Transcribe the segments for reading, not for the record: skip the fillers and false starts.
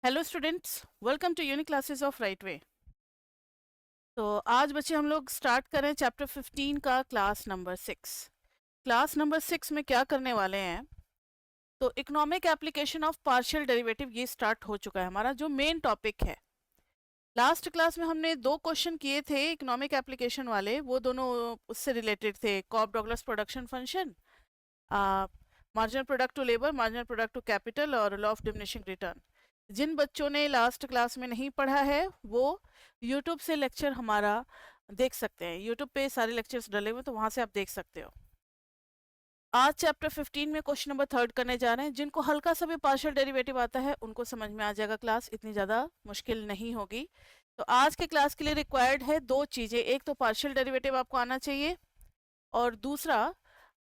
Hello students, welcome to unique classes of right way. तो आज बच्चे हम लोग स्टार्ट करें चैप्टर 15 का क्लास नंबर 6। क्लास नंबर 6 में क्या करने वाले हैं, तो economic application of partial derivative ये स्टार्ट हो चुका है, हमारा जो मेन टॉपिक है। लास्ट क्लास में हमने 2 क्वेश्चन किए थे इकोनॉमिक एप्लीकेशन वाले, वो दोनों उससे रिलेटेड थे। Cobb Douglas production function, marginal product to labour, marginal product to capital और लॉ ऑफ डिमिनिशिंग रिटर्न। जिन बच्चों ने लास्ट क्लास में नहीं पढ़ा है वो यूट्यूब से लेक्चर हमारा देख सकते हैं। यूट्यूब पे सारे लेक्चर्स डले हुए, तो वहां से आप देख सकते हो। आज चैप्टर 15 में क्वेश्चन नंबर 3 करने जा रहे हैं। जिनको हल्का सा भी पार्शियल डेरिवेटिव आता है उनको समझ में आ जाएगा, क्लास इतनी ज़्यादा मुश्किल नहीं होगी। तो आज के क्लास के लिए रिक्वायर्ड है 2 चीज़ें, एक तो पार्शियल डेरिवेटिव आपको आना चाहिए और दूसरा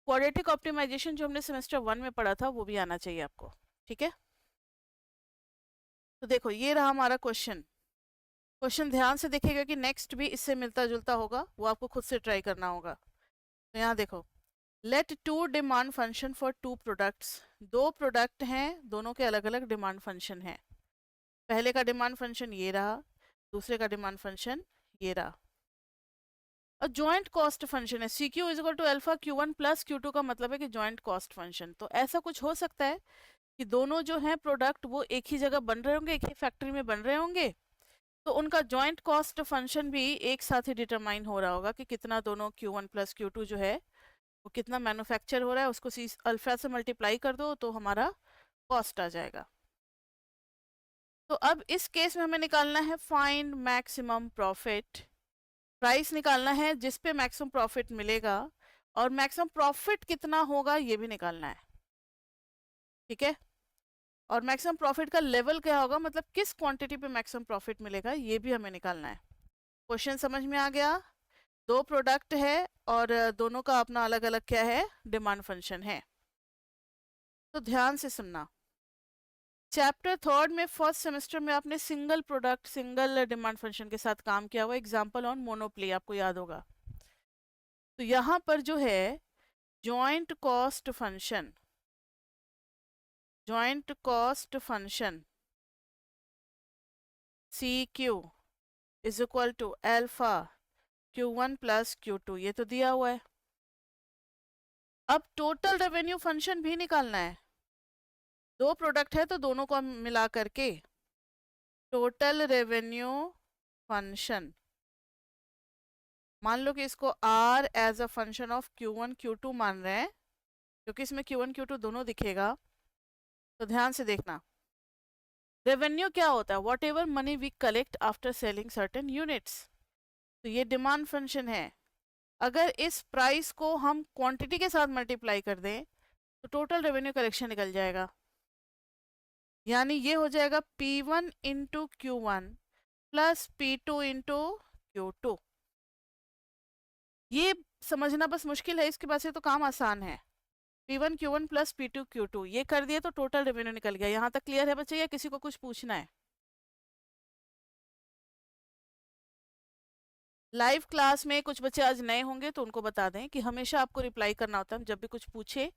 क्वाड्रेटिक ऑप्टिमाइजेशन जो हमने सेमेस्टर 1 में पढ़ा था वो भी आना चाहिए आपको। ठीक है, तो देखो ये रहा हमारा क्वेश्चन। क्वेश्चन ध्यान से देखिएगा कि नेक्स्ट भी इससे मिलता जुलता होगा, वो आपको खुद से ट्राई करना होगा। तो यहाँ देखो, let to demand function for two products. 2 product हैं, दोनों के अलग अलग डिमांड फंक्शन हैं। पहले का डिमांड फंक्शन ये रहा, दूसरे का डिमांड फंक्शन ये रहा। और जॉइंट कॉस्ट फंक्शन है, C Q is equal to alpha Q one plus Q two, का मतलब है कि जॉइंट कॉस्ट फंक्शन। तो ऐसा कुछ हो सकता है कि दोनों जो हैं प्रोडक्ट वो एक ही जगह बन रहे होंगे, एक ही फैक्ट्री में बन रहे होंगे, तो उनका जॉइंट कॉस्ट फंक्शन भी एक साथ ही डिटरमाइन हो रहा होगा कि कितना दोनों Q1 प्लस Q2 जो है वो कितना मैन्युफैक्चर हो रहा है, उसको सी अल्फा से मल्टीप्लाई कर दो तो हमारा कॉस्ट आ जाएगा। तो अब इस केस में हमें निकालना है फाइंड मैक्सिमम प्रॉफिट। प्राइस निकालना है जिस पे मैक्सिमम प्रॉफिट मिलेगा, और मैक्सिमम प्रॉफिट कितना होगा ये भी निकालना है। ठीक है, और मैक्सिमम प्रॉफिट का लेवल क्या होगा, मतलब किस क्वांटिटी पे मैक्सिमम प्रॉफिट मिलेगा, ये भी हमें निकालना है। क्वेश्चन समझ में आ गया? 2 प्रोडक्ट है और दोनों का अपना अलग अलग क्या है, डिमांड फंक्शन है। तो ध्यान से सुनना, चैप्टर 3 में फर्स्ट सेमेस्टर में आपने single product single demand function के साथ काम किया हुआ, एग्जांपल ऑन मोनोप्ली आपको याद होगा। तो यहाँ पर जो है joint cost function, joint cost function C Q is equal to alpha Q1 plus Q2, ये तो दिया हुआ है। अब टोटल रेवेन्यू फंक्शन भी निकालना है। 2 प्रोडक्ट है तो दोनों को मिला करके टोटल रेवेन्यू फंक्शन, मान लो कि इसको R as a function of Q1 Q2 मान रहे हैं, क्योंकि इसमें Q1 Q2 दोनों दिखेगा। तो ध्यान से देखना, रेवेन्यू क्या होता है, whatever money we collect after selling certain units. तो ये डिमांड फंक्शन है। अगर इस प्राइस को हम क्वांटिटी के साथ मल्टीप्लाई कर दें तो टोटल रेवेन्यू कलेक्शन निकल जाएगा। यानी ये हो जाएगा P1 one into Q one plus P2 into Q2। ये समझना बस मुश्किल है, इसके बाद से तो काम आसान है। P1 Q1 plus P2 Q2 ये कर दिए तो टोटल रेवेन्यू निकल गया। यहाँ तक क्लियर है बच्चे, या किसी को कुछ पूछना है? लाइव क्लास में कुछ बच्चे आज नए होंगे तो उनको बता दें कि हमेशा आपको रिप्लाई करना होता है जब भी कुछ पूछे।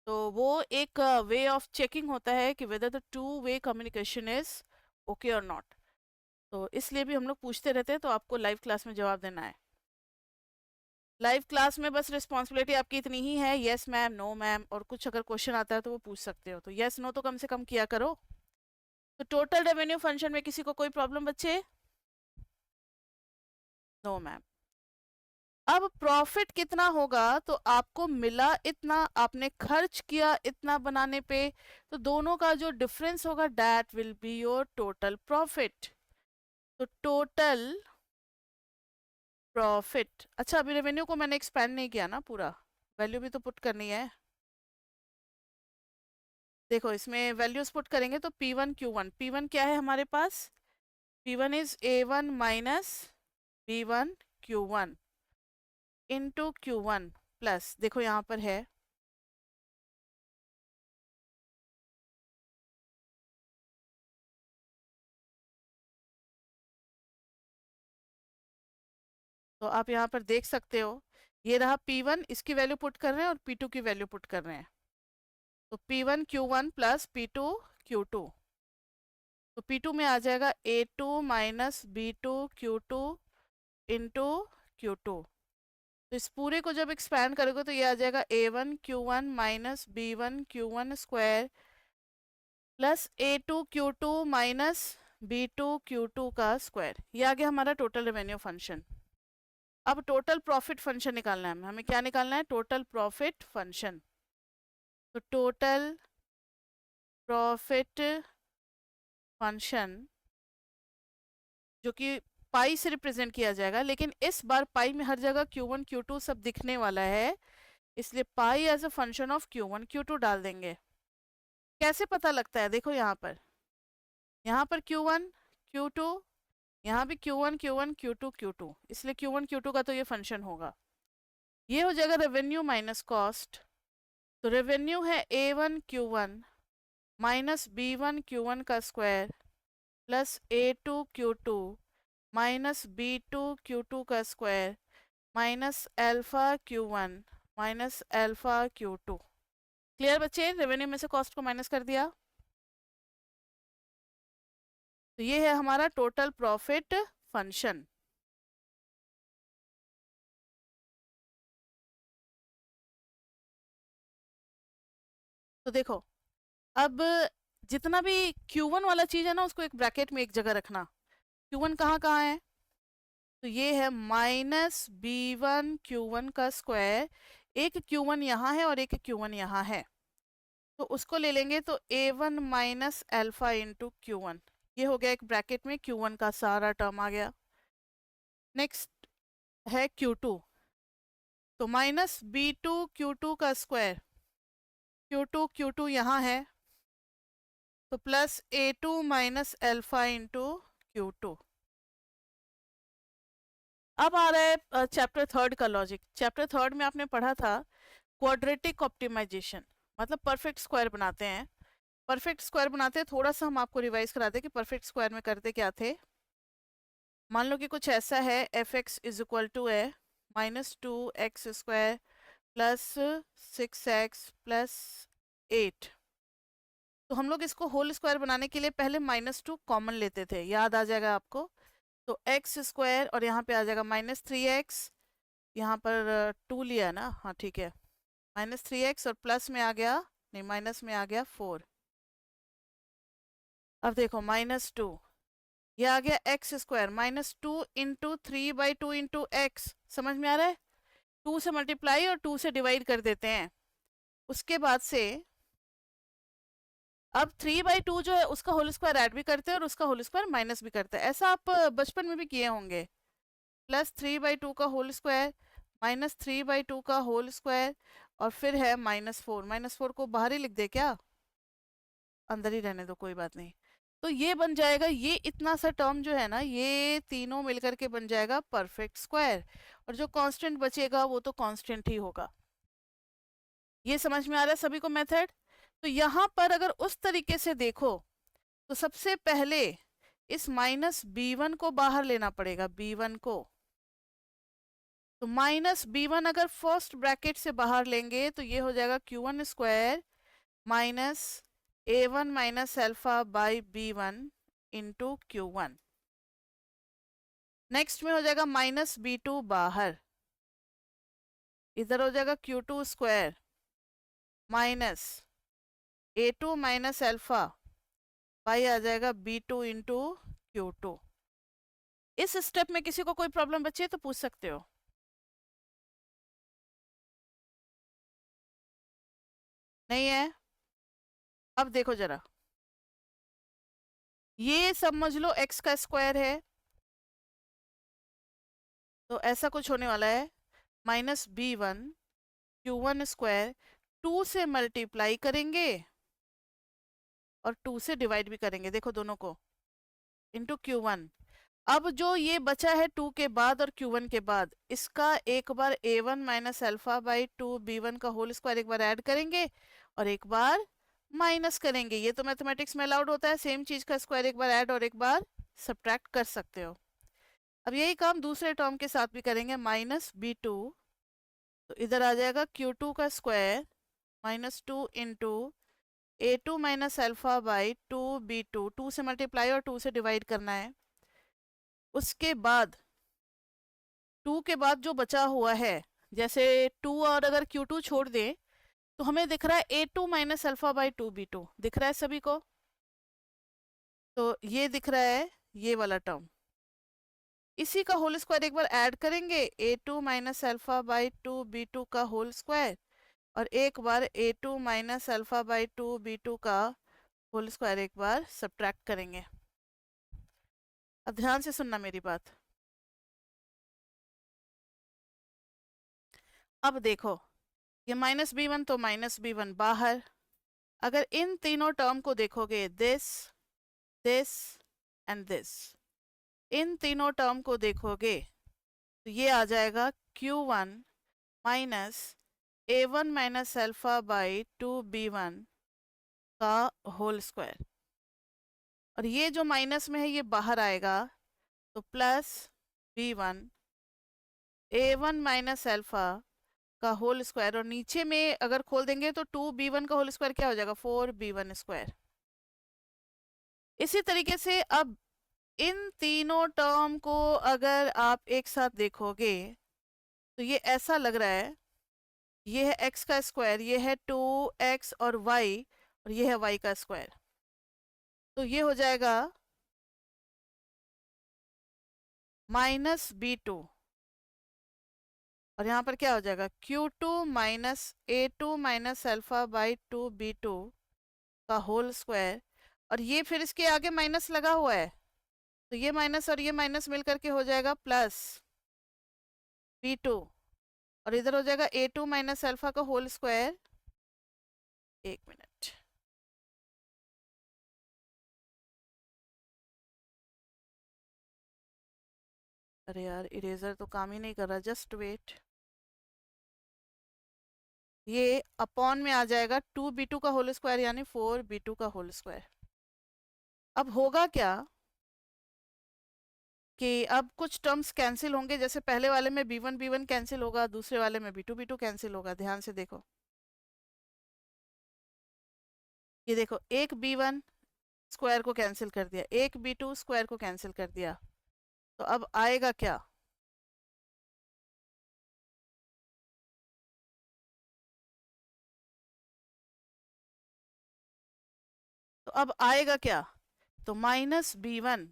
तो वो एक वे ऑफ चेकिंग होता है कि whether the two way communication is okay और नॉट। तो इसलिए भी हम लोग पूछते रहते हैं, तो आपको लाइव क्लास में जवाब देना है। लाइव क्लास में बस रिस्पॉन्सिबिलिटी आपकी इतनी ही है, यस मैम, नो मैम, और कुछ अगर क्वेश्चन आता है तो वो पूछ सकते हो, तो यस नो तो कम से कम किया करो। तो टोटल रेवेन्यू फंक्शन में किसी को कोई प्रॉब्लम बच्चे? No ma'am. अब प्रॉफिट कितना होगा, तो आपको मिला इतना, आपने खर्च किया इतना बनाने पे, तो दोनों का जो डिफरेंस होगा that will be your total profit. तो टोटल प्रॉफिट, अच्छा अभी रेवेन्यू को मैंने एक्सपेंड नहीं किया ना पूरा, वैल्यू भी तो पुट करनी है। देखो इसमें वैल्यूज पुट करेंगे तो P1 Q1, P1 क्या है हमारे पास, P1 is A1 minus B1 Q1 into Q1 plus, देखो यहाँ पर है तो आप यहाँ पर देख सकते हो, ये रहा P1, इसकी वैल्यू पुट कर रहे हैं और P2 की वैल्यू पुट कर रहे हैं। तो P1 Q1 plus P2 Q2, तो P2 में आ जाएगा A2 minus B2 Q2 into Q2। तो इस पूरे को जब एक्सपैंड करोगे तो ये आ जाएगा A1 Q1 minus B1 Q1 square plus A2 Q2 minus B2 Q2 का स्क्वायर। ये आ गया हमारा टोटल रेवेन्यू फंक्शन। अब टोटल प्रॉफिट फंक्शन निकालना है हमें। क्या निकालना है? Total profit function. तो टोटल प्रॉफिट फंक्शन जो कि पाई से रिप्रेजेंट किया जाएगा, लेकिन इस बार पाई में हर जगह Q1 Q2 सब दिखने वाला है, इसलिए pi as a function of Q1 Q2 डाल देंगे। कैसे पता लगता है? देखो यहाँ पर Q1 Q2, यहाँ भी Q1 Q1 Q2 Q2, इसलिए Q1 Q2 का तो ये फंक्शन होगा। ये हो जाएगा रेवेन्यू माइनस कॉस्ट। तो रेवेन्यू है A1 Q1 minus B1 Q1 का square plus A2 Q2 minus B2 Q2 का square minus alpha Q1 minus alpha Q2। Clear बच्चे? रेवेन्यू में से कॉस्ट को माइनस कर दिया। तो ये है हमारा टोटल प्रॉफिट फंक्शन। तो देखो, अब जितना भी Q1 वाला चीज है ना, उसको एक ब्रैकेट में एक जगह रखना। Q1 कहाँ कहाँ है? तो ये है माइनस B1 Q1 का स्क्वायर। एक Q1 यहाँ है और एक Q1 यहाँ है, तो उसको ले लेंगे। तो A1 minus alpha into Q1, ये हो गया एक ब्रैकेट में Q1 का सारा टर्म आ गया। नेक्स्ट है Q2, तो माइनस B2 Q2 का स्क्वायर, Q2 Q2 यहाँ है, तो plus A2 minus alpha into Q2। अब आ रहा है चैप्टर थर्ड का लॉजिक। चैप्टर थर्ड में आपने पढ़ा था क्वाड्रेटिक ऑप्टिमाइजेशन, मतलब परफेक्ट स्क्वायर बनाते हैं। परफेक्ट स्क्वायर बनाते हैं, थोड़ा सा हम आपको रिवाइज कराते हैं कि परफेक्ट स्क्वायर में करते क्या थे। मान लो कि कुछ ऐसा है, F X is equal to है minus 2x square plus 6x plus 8। तो हम लोग इसको होल स्क्वायर बनाने के लिए पहले -2 कॉमन लेते थे, याद आ जाएगा आपको। तो x स्क्वायर और यहाँ पे आ जाएगा -3x, यहाँ पर 2 लिया ना, हाँ ठीक है, -3x और प्लस में आ गया, नहीं माइनस में आ गया 4। अब देखो -2, ये आ गया x square -2 into 3/2 into x. समझ में आ रहा है? 2 से मल्टीप्लाई और 2 से डिवाइड कर देते हैं। उसके बाद से अब 3/2 जो है उसका होल स्क्वायर ऐड भी करते हैं और उसका होल स्क्वायर माइनस भी करते हैं। ऐसा आप बचपन में भी किए होंगे। प्लस 3/2 का होल स्क्वायर माइनस 3/2 का होल स्क्वायर और फिर है -4। -4 को बाहर ही लिख दे क्या? अंदर ही रहने दो, कोई बात नहीं। तो ये बन जाएगा, ये इतना सा टर्म जो है ना, ये तीनों मिलकर के बन जाएगा परफेक्ट स्क्वायर, और जो कांस्टेंट बचेगा वो तो कांस्टेंट ही होगा। ये समझ में आ रहा है सभी को मेथड? तो यहाँ पर अगर उस तरीके से देखो तो सबसे पहले इस -B1 को बाहर लेना पड़ेगा, B1 को। तो -B1 अगर फर्स्ट ब्रैकेट से बाहर लेंगे तो ये हो जाएगा Q1 square minus A1 minus alpha by B1 into Q1। Next में हो जाएगा -B2 बाहर, इधर हो जाएगा Q2 square minus A2 minus alpha by आ जाएगा B2 इंटू Q2। इस स्टेप में किसी को कोई प्रॉब्लम बची तो पूछ सकते हो। नहीं है? अब देखो जरा, ये समझ लो x का स्क्वायर है, तो ऐसा कुछ होने वाला है -B1 Q1 स्क्वायर 2 से मल्टीप्लाई करेंगे और 2 से डिवाइड भी करेंगे, देखो दोनों को, इंटू Q1। अब जो ये बचा है 2 के बाद और Q1 के बाद, इसका एक बार A1 minus alpha by 2 B1 का होल स्क्वायर एक बार ऐड करेंगे और एक बार माइनस करेंगे। ये तो मैथमेटिक्स में अलाउड होता है, सेम चीज का स्क्वायर एक बार ऐड और एक बार सब्ट्रैक्ट कर सकते हो। अब यही काम दूसरे टर्म के साथ भी करेंगे, -B2, तो इधर आ जाएगा Q2 का square -2 into a2 minus alpha by 2b2, 2 से मल्टीप्लाई और 2 से डिवाइड करना है। उसके बाद 2 के बाद जो बचा हुआ है, जैसे 2 और अगर q2 छोड़ दें तो हमें दिख रहा है a2 minus alpha by 2b2 दिख रहा है सभी को। तो ये दिख रहा है ये वाला टर्म, इसी का होल स्क्वायर एक बार ऐड करेंगे, a2 minus alpha by 2b2 का होल स्क्वायर, और एक बार a2 minus alpha by 2b2 का होल स्क्वायर एक बार सब्ट्रैक्ट करेंगे। अब ध्यान से सुनना मेरी बात। अब देखो ये माइनस b1 तो माइनस b1 बाहर। अगर इन तीनों टर्म को देखोगे, दिस एंड दिस, इन तीनों टर्म को देखोगे तो ये आ जाएगा q1 minus a1 minus alpha by 2b1 का होल स्क्वायर, और ये जो माइनस में है ये बाहर आएगा, तो plus b1 a1 minus alpha का होल स्क्वायर, और नीचे में अगर खोल देंगे तो 2b1 का होल स्क्वायर क्या हो जाएगा, 4b1 स्क्वायर। इसी तरीके से अब इन तीनों टर्म को अगर आप एक साथ देखोगे तो ये ऐसा लग रहा है, ये है x का स्क्वायर, ये है 2x और y, और ये है y का स्क्वायर। तो ये हो जाएगा माइनस b2, और यहाँ पर क्या हो जाएगा q2 minus a2 minus alpha by 2b2 का होल स्क्वायर, और ये फिर इसके आगे माइनस लगा हुआ है, तो ये माइनस और ये माइनस मिल करके हो जाएगा प्लस b2, और इधर हो जाएगा a2 माइनस अल्फा का होल स्क्वायर। एक मिनट, अरे यार इरेजर तो काम ही नहीं कर रहा, जस्ट वेट। ये अपॉन में आ जाएगा 2b2 का होल स्क्वायर यानी 4b2 का होल स्क्वायर। अब होगा क्या कि अब कुछ टर्म्स कैंसिल होंगे, जैसे पहले वाले में b1 कैंसिल होगा, दूसरे वाले में b2 कैंसिल होगा। ध्यान से देखो, ये देखो एक b1 स्क्वायर को कैंसिल कर दिया, एक b2 स्क्वायर को कैंसिल कर दिया, तो अब आएगा क्या, तो अब आएगा क्या, तो minus b1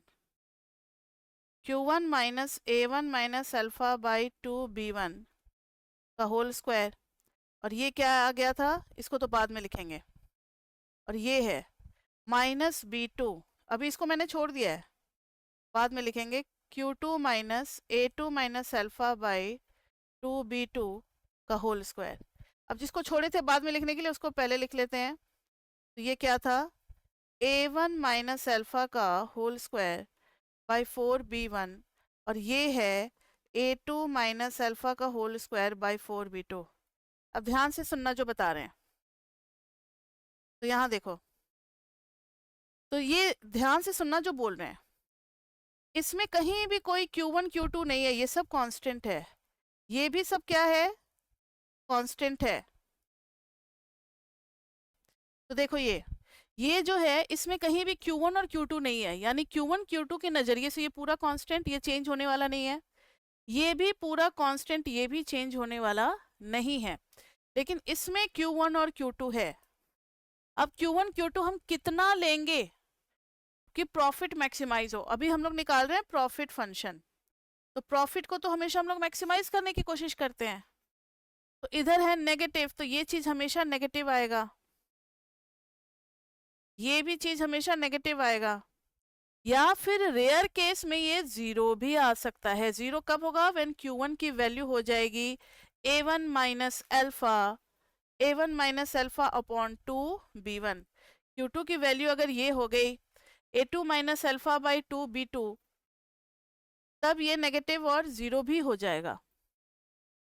q1 minus a1 minus alpha by 2b1 का होल स्क्वायर, और ये क्या आ गया था, इसको तो बाद में लिखेंगे, और ये है माइनस b2, अभी इसको मैंने छोड़ दिया है, बाद में लिखेंगे q2 minus a2 minus alpha by 2b2 का होल स्क्वायर। अब जिसको छोड़े थे बाद में लिखने के लिए उसको पहले लिख लेते हैं, तो ये क्या था, a1 माइनस अल्फा का होल स्क्वायर बाई 4b1, और ये है a2 माइनस अल्फा का होल स्क्वायर बाई 4b2। अब ध्यान से सुनना जो बता रहे हैं, तो यहाँ देखो, तो ये ध्यान से सुनना जो बोल रहे हैं, इसमें कहीं भी कोई q1 q2 नहीं है, ये सब कांस्टेंट है, ये भी सब क्या है, कांस्टेंट है। तो देखो ये जो है इसमें कहीं भी q1 और q2 नहीं है, यानी q1 q2 के नज़रिए से ये पूरा कांस्टेंट, ये चेंज होने वाला नहीं है, ये भी पूरा कांस्टेंट, ये भी चेंज होने वाला नहीं है, लेकिन इसमें q1 और q2 है। अब q1 q2 हम कितना लेंगे कि प्रॉफिट मैक्सिमाइज हो, अभी हम लोग निकाल रहे हैं प्रॉफिट फंक्शन, तो प्रॉफिट को तो हमेशा हम लोग मैक्सिमाइज करने की कोशिश करते हैं, तो इधर है नेगेटिव, तो ये चीज हमेशा नेगेटिव आएगा, ये भी चीज हमेशा नेगेटिव आएगा, या फिर रेयर केस में ये जीरो भी आ सकता है। जीरो कब होगा, व्हेन q1 की वैल्यू हो जाएगी a1 minus alpha upon 2b1, q2 की वैल्यू अगर ये हो गई a2 minus alpha by 2b2, तब ये नेगेटिव और जीरो भी हो जाएगा।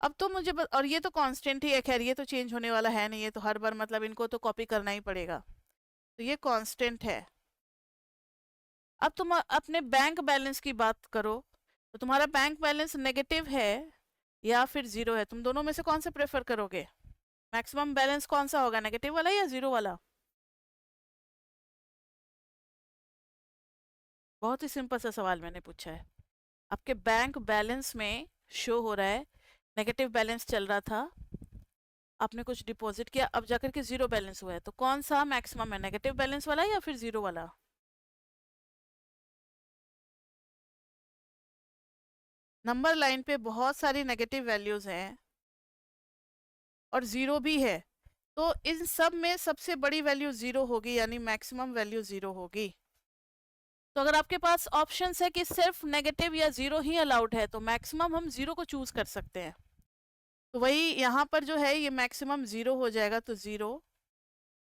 अब तो मुझे और ये तो कांस्टेंट ही है, खैर ये तो चेंज होने वाला है नहीं, ये तो हर बार मतलब इनको तो कॉपी करना ही पड़ेगा, तो ये कांस्टेंट है। अब तुम अपने बैंक बैलेंस की बात करो, तो तुम्हारा बैंक बैलेंस नेगेटिव है या फिर जीरो है, तुम दोनों में से कौन से प्रेफर करोगे, मैक्सिमम बैलेंस कौन सा होगा, नेगेटिव वाला या जीरो वाला। बहुत ही सिंपल सा सवाल मैंने पूछा है। आपके बैंक बैलेंस में शो हो रहा है नेगेटिव बैलेंस चल रहा था, आपने कुछ डिपॉजिट किया, अब जाकर के जीरो बैलेंस हुआ है, तो कौन सा मैक्सिमम है, नेगेटिव बैलेंस वाला या फिर जीरो वाला? नंबर लाइन पे बहुत सारी नेगेटिव वैल्यूज हैं और जीरो भी है, तो इन सब में सबसे बड़ी वैल्यू जीरो होगी, यानी मैक्सिमम वैल्यू जीरो होगी। तो अगर आपके पास ऑप्शंस है कि सिर्फ नेगेटिव या जीरो ही अलाउड है, तो मैक्सिमम हम जीरो को चूज कर सकते हैं। तो वही यहाँ पर जो है ये मैक्सिमम जीरो हो जाएगा, तो जीरो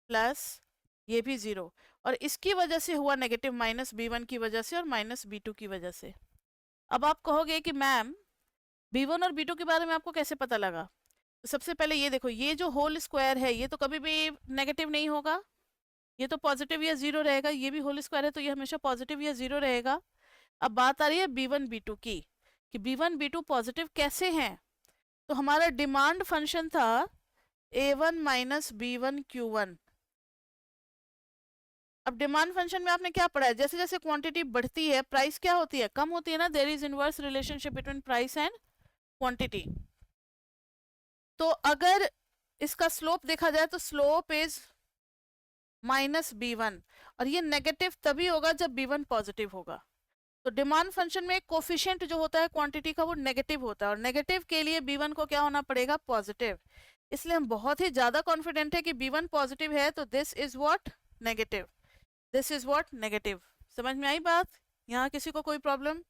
प्लस ये भी जीरो, और इसकी वजह से हुआ नेगेटिव माइनस b1 की वजह से और माइनस b2 की वजह से। अब आप कहोगे कि मैम b1 और b2 के बारे में आपको कैसे पता लगा? तो सबसे पहले ये देखो, ये जो होल स्क्वायर है ये तो कभी भी नेगेटिव नहीं होगा, ये तो पॉजिटिव या जीरो रहेगा, ये भी होल स्क्वायर है तो ये हमेशा पॉजिटिव या जीरो रहेगा। अब बात आ रही है b1 b2 की, कि b1 b2 पॉजिटिव कैसे हैं? तो हमारा डिमांड फंक्शन था a1 माइनस b1 q1। अब डिमांड फंक्शन में आपने क्या पढ़ा है, जैसे जैसे क्वांटिटी बढ़ती है प्राइस क्या होती है, कम होती है ना। There is inverse relationship between price and quantity. तो अगर इसका स्लोप देखा जाए तो स्लोप इज माइनस b1, और ये नेगेटिव तभी होगा जब b1 पॉजिटिव होगा। तो डिमांड फंक्शन में कोफिशिएंट जो होता है क्वांटिटी का वो नेगेटिव होता है, और नेगेटिव के लिए b1 को क्या होना पड़ेगा, पॉजिटिव। इसलिए हम बहुत ही ज्यादा कॉन्फिडेंट है कि b1 पॉजिटिव है, तो this is what, negative. This is what, negative. समझ में आई बात? यहाँ किसी को कोई प्रॉब्लम?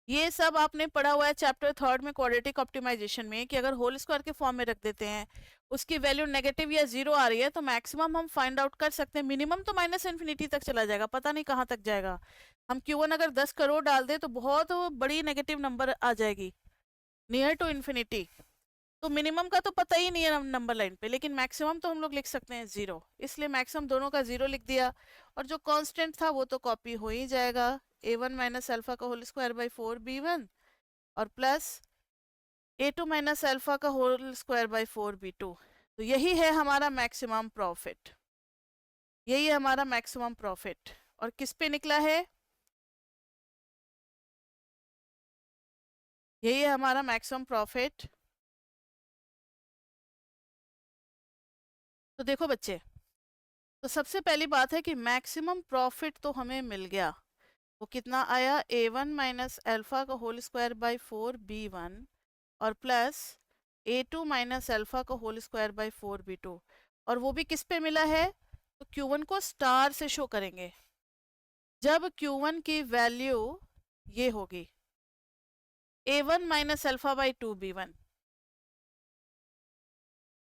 ये सब आपने पढ़ा हुआ है चैप्टर 3 में क्वाड्रेटिक ऑप्टिमाइजेशन में, कि अगर होल स्क्वायर के फॉर्म में रख देते हैं, उसकी वैल्यू नेगेटिव या जीरो आ रही है, तो मैक्सिमम हम फाइंड आउट कर सकते हैं। मिनिमम तो माइनस इन्फिनिटी तक चला जाएगा, पता नहीं कहाँ तक जाएगा। हम Q1 अगर 10 करोड़ डाल दें तो बहुत बड़ी नेगेटिव नंबर आ जाएगी, नियर टू इन्फिनिटी। तो मिनिमम का तो पता ही नहीं है नंबर लाइन पे, लेकिन मैक्सिमम तो हम लोग लिख सकते हैं जीरो, इसलिए मैक्सिमम दोनों का जीरो लिख दिया। और जो कांस्टेंट था वो तो कॉपी हो ही जाएगा, a1 माइनस अल्फा का होल स्क्वायर बाई 4b1 और प्लस a2 माइनस अल्फा का होल स्क्वायर बाई 4b2। तो यही है हमारा मैक्सिमम प्रॉफिट, यही है हमारा मैक्सिमम प्रॉफिट। और किस पे निकला है, यही है हमारा मैक्सिमम प्रॉफिट। तो देखो बच्चे, तो सबसे पहली बात है कि मैक्सिमम प्रॉफिट तो हमें मिल गया। वो कितना आया, a1 माइनस अल्फा का होल स्क्वायर बाई 4b1 और प्लस a2 माइनस अल्फा का होल स्क्वायर बाई 4b2। और वो भी किस पे मिला है, तो q1 को स्टार से शो करेंगे जब q1 की वैल्यू ये होगी a1 minus alpha by 2b1।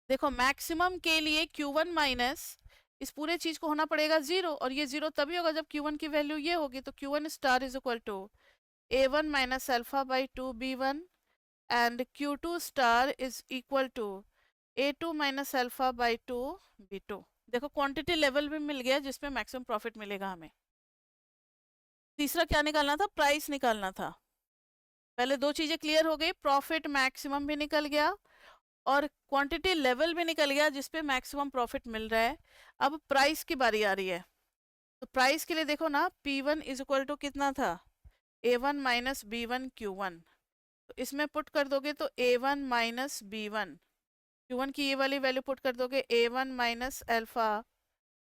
देखो मैक्सिमम के लिए Q1 माइनस इस पूरे चीज को होना पड़ेगा जीरो, और ये जीरो तभी होगा जब Q1 की वैल्यू ये होगी। तो Q1 star is equal to a1 minus alpha by 2b1 and Q2 star is equal to a2 minus alpha by 2b2। देखो क्वांटिटी लेवल भी मिल गया जिसमें मैक्सिमम प्रॉफिट मिलेगा हमें। तीसरा क्या निकालना था, प्राइस निकालना था। पहले दो चीजें क्लियर हो गई, प्रॉफिट मैक्सिमम भी निकल गया और क्वांटिटी लेवल भी निकल गया जिसपे मैक्सिमम प्रॉफिट मिल रहा है। अब प्राइस की बारी आ रही है, तो प्राइस के लिए देखो ना, P1 इज इक्वल टू कितना था, A1 माइनस B1 Q1। तो इसमें पुट कर दोगे तो A1 माइनस B1 Q1 की ये वाली वैल्यू पुट कर दोगे, A1 minus alpha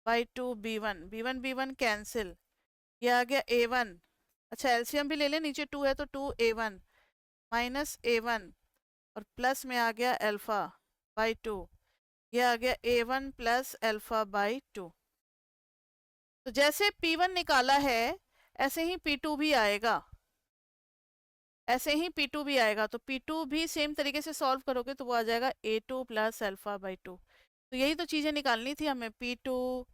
by 2b1, B1 B1 cancel, ये आ गया A1। अच्छा एलसीएम भी ले ले, नीचे 2 है तो 2A1 माइनस A1 और प्लस में आ गया अल्फा बाई 2, ये आ गया A1 प्लस अल्फा बाई 2। तो जैसे P1 निकाला है ऐसे ही P2 भी आएगा, ऐसे ही P2 भी आएगा। तो P2 भी सेम तरीके से सॉल्व करोगे तो वो आ जाएगा A2 प्लस अल्फा बाई 2। तो यही तो चीजें निकालनी थी हमें, P2,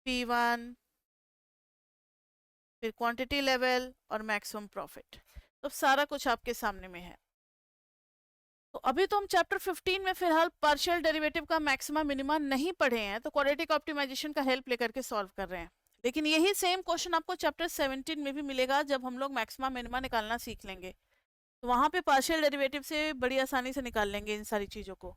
P1, फिर क्वांटिटी लेवल और मैक्सिमम प्रॉफिट। तो सारा कुछ आपके सामने में है। तो अभी तो हम चैप्टर 15 में फिलहाल पार्शियल डेरिवेटिव का मैक्सिमा मिनिमा नहीं पढ़े हैं, तो क्वाड्रेटिक ऑप्टिमाइजेशन का हेल्प लेकर के सॉल्व कर रहे हैं। लेकिन यही सेम क्वेश्चन आपको चैप्टर 17 में भी मिलेगा जब हम लोग मैक्सिमा मिनिमा निकालना सीख लेंगे, तो वहां पे पार्शियल डेरिवेटिव से बड़ी आसानी से निकाल लेंगे इन सारी चीजों को।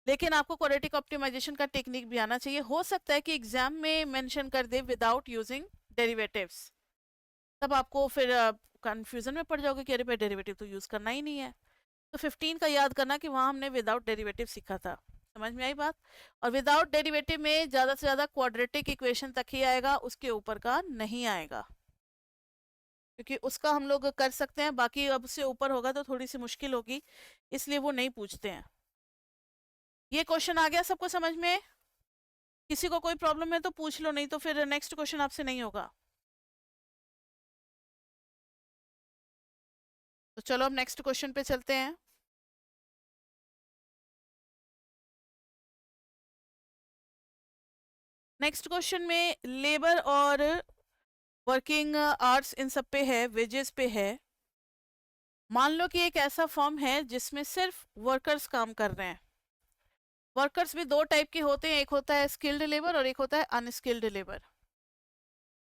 लेकिन आपको क्वाड्रेटिक ऑप्टिमाइजेशन का टेक्निक भी आना चाहिए। हो सकता है कि एग्जाम में मेंशन कर दे विदाउट यूजिंग डेरिवेटिव्स, तब आपको फिर कंफ्यूजन में पड़ जाओगे कि अरे भाई डेरिवेटिव तो यूज करना ही नहीं है। तो 15 का याद करना कि वहां हमने विदाउट डेरिवेटिव सीखा था। समझ में आई बात? और विदाउट डेरिवेटिव में ज्यादा से ज्यादा क्वाड्रेटिक इक्वेशन तक ही आएगा, उसके ऊपर का नहीं आएगा, क्योंकि उसका हम लोग कर सकते हैं, बाकी अब से ऊपर होगा तो थोड़ी सी मुश्किल होगी, इसलिए वो नहीं पूछते हैं। ये क्वेश्चन आ गया सबको समझ में? किसी को कोई प्रॉब्लम है तो पूछ लो, नहीं तो फिर नेक्स्ट क्वेश्चन आपसे नहीं होगा। तो चलो अब नेक्स्ट क्वेश्चन पे चलते हैं। नेक्स्ट क्वेश्चन में लेबर और वर्किंग आवर्स इन सब पे है, वेजेस पे है। मान लो कि एक ऐसा फॉर्म है जिसमें सिर्फ वर्कर्स काम कर रहे हैं। वर्कर्स भी दो टाइप के होते हैं, एक होता है स्किल्ड लेबर और एक होता है अनस्किल्ड लेबर।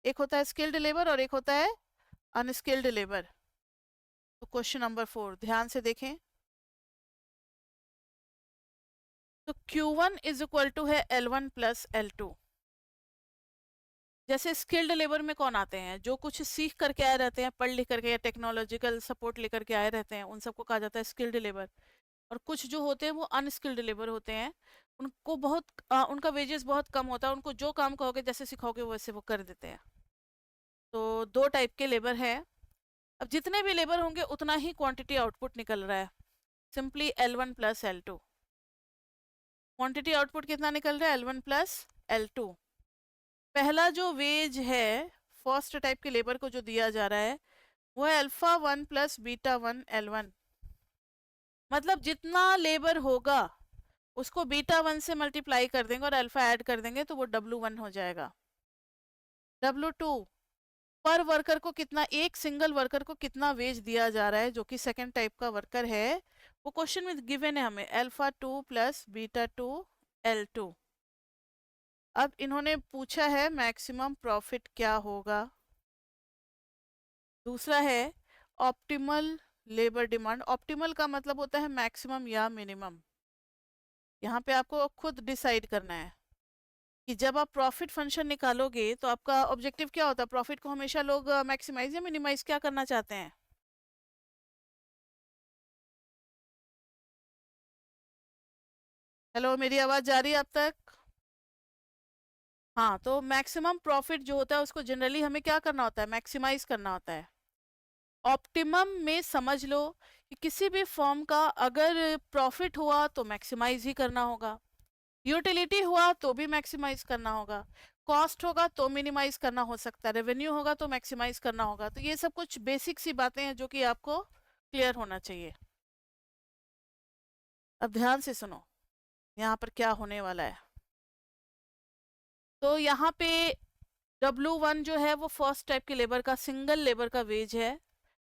एक होता है स्किल्ड लेबर और एक होता है अनस्किल्ड लेबर। तो क्वेश्चन नंबर 4 ध्यान से देखें। तो Q1 इज इक्वल टू है L1 प्लस L2। जैसे स्किल्ड लेबर में कौन आते हैं? जो कुछ सीख करके आए रहते हैं, पढ़ लिख करके या टेक्नोलॉजिकल सपोर्ट लेकर के आए रहते हैं, उन सबको कहा जाता है स्किल्ड लेबर। और कुछ जो होते हैं वो अनस्किल्ड लेबर होते हैं, उनको बहुत उनका वेजेस बहुत कम होता है, उनको जो काम कहोगे जैसे सिखाओगे वैसे वो कर देते हैं। तो दो टाइप के लेबर है। अब जितने भी लेबर होंगे उतना ही क्वांटिटी आउटपुट निकल रहा है, simply L1 plus L2। Quantity output कितना निकल रहा है? L1 plus L2। पहला जो वेज है फर्स्ट टाइप के लेबर को जो दिया जा रहा है वो है अल्फा 1 प्लस बीटा 1 L1। मतलब जितना लेबर होगा उसको बीटा 1 से मल्टीप्लाई कर देंगे और अल्फा ऐड कर देंगे तो वो W1 हो जाएगा। W2 पर वर्कर को कितना, एक सिंगल वर्कर को कितना वेज दिया जा रहा है जो कि सेकंड टाइप का वर्कर है, वो क्वेश्चन में गिवन है हमें, अल्फा 2 प्लस बीटा 2 L2। अब इन्होंने पूछा है मैक्सिमम प्रॉफिट क्या होगा। दूसरा है ऑप्टिमल लेबर डिमांड। ऑप्टिमल का मतलब होता है मैक्सिमम या मिनिमम। यहाँ पे आपको खुद डिसाइड करना है कि जब आप प्रॉफिट फंक्शन निकालोगे तो आपका ऑब्जेक्टिव क्या होता है। प्रॉफिट को हमेशा लोग मैक्सिमाइज या मिनिमाइज क्या करना चाहते हैं? हेलो, मेरी आवाज जा रही है अब तक? हाँ, तो मैक्सिमम प्रॉफिट जो होता है उसको जनरली हमें क्या करना होता है? मैक्सिमाइज करना होता है। ऑप्टिमम में समझ लो कि किसी भी फॉर्म का अगर प्रॉफिट हुआ तो मैक्सिमाइज ही करना होगा, यूटिलिटी हुआ तो भी मैक्सिमाइज करना होगा, कॉस्ट होगा तो मिनिमाइज करना हो सकता है, रेवेन्यू होगा तो मैक्सिमाइज करना होगा। तो ये सब कुछ बेसिक सी बातें हैं जो कि आपको क्लियर होना चाहिए। अब ध्यान से सुनो यहाँ पर क्या होने वाला है। तो यहाँ पे W1 जो है वो फर्स्ट टाइप के लेबर का, सिंगल लेबर का वेज है।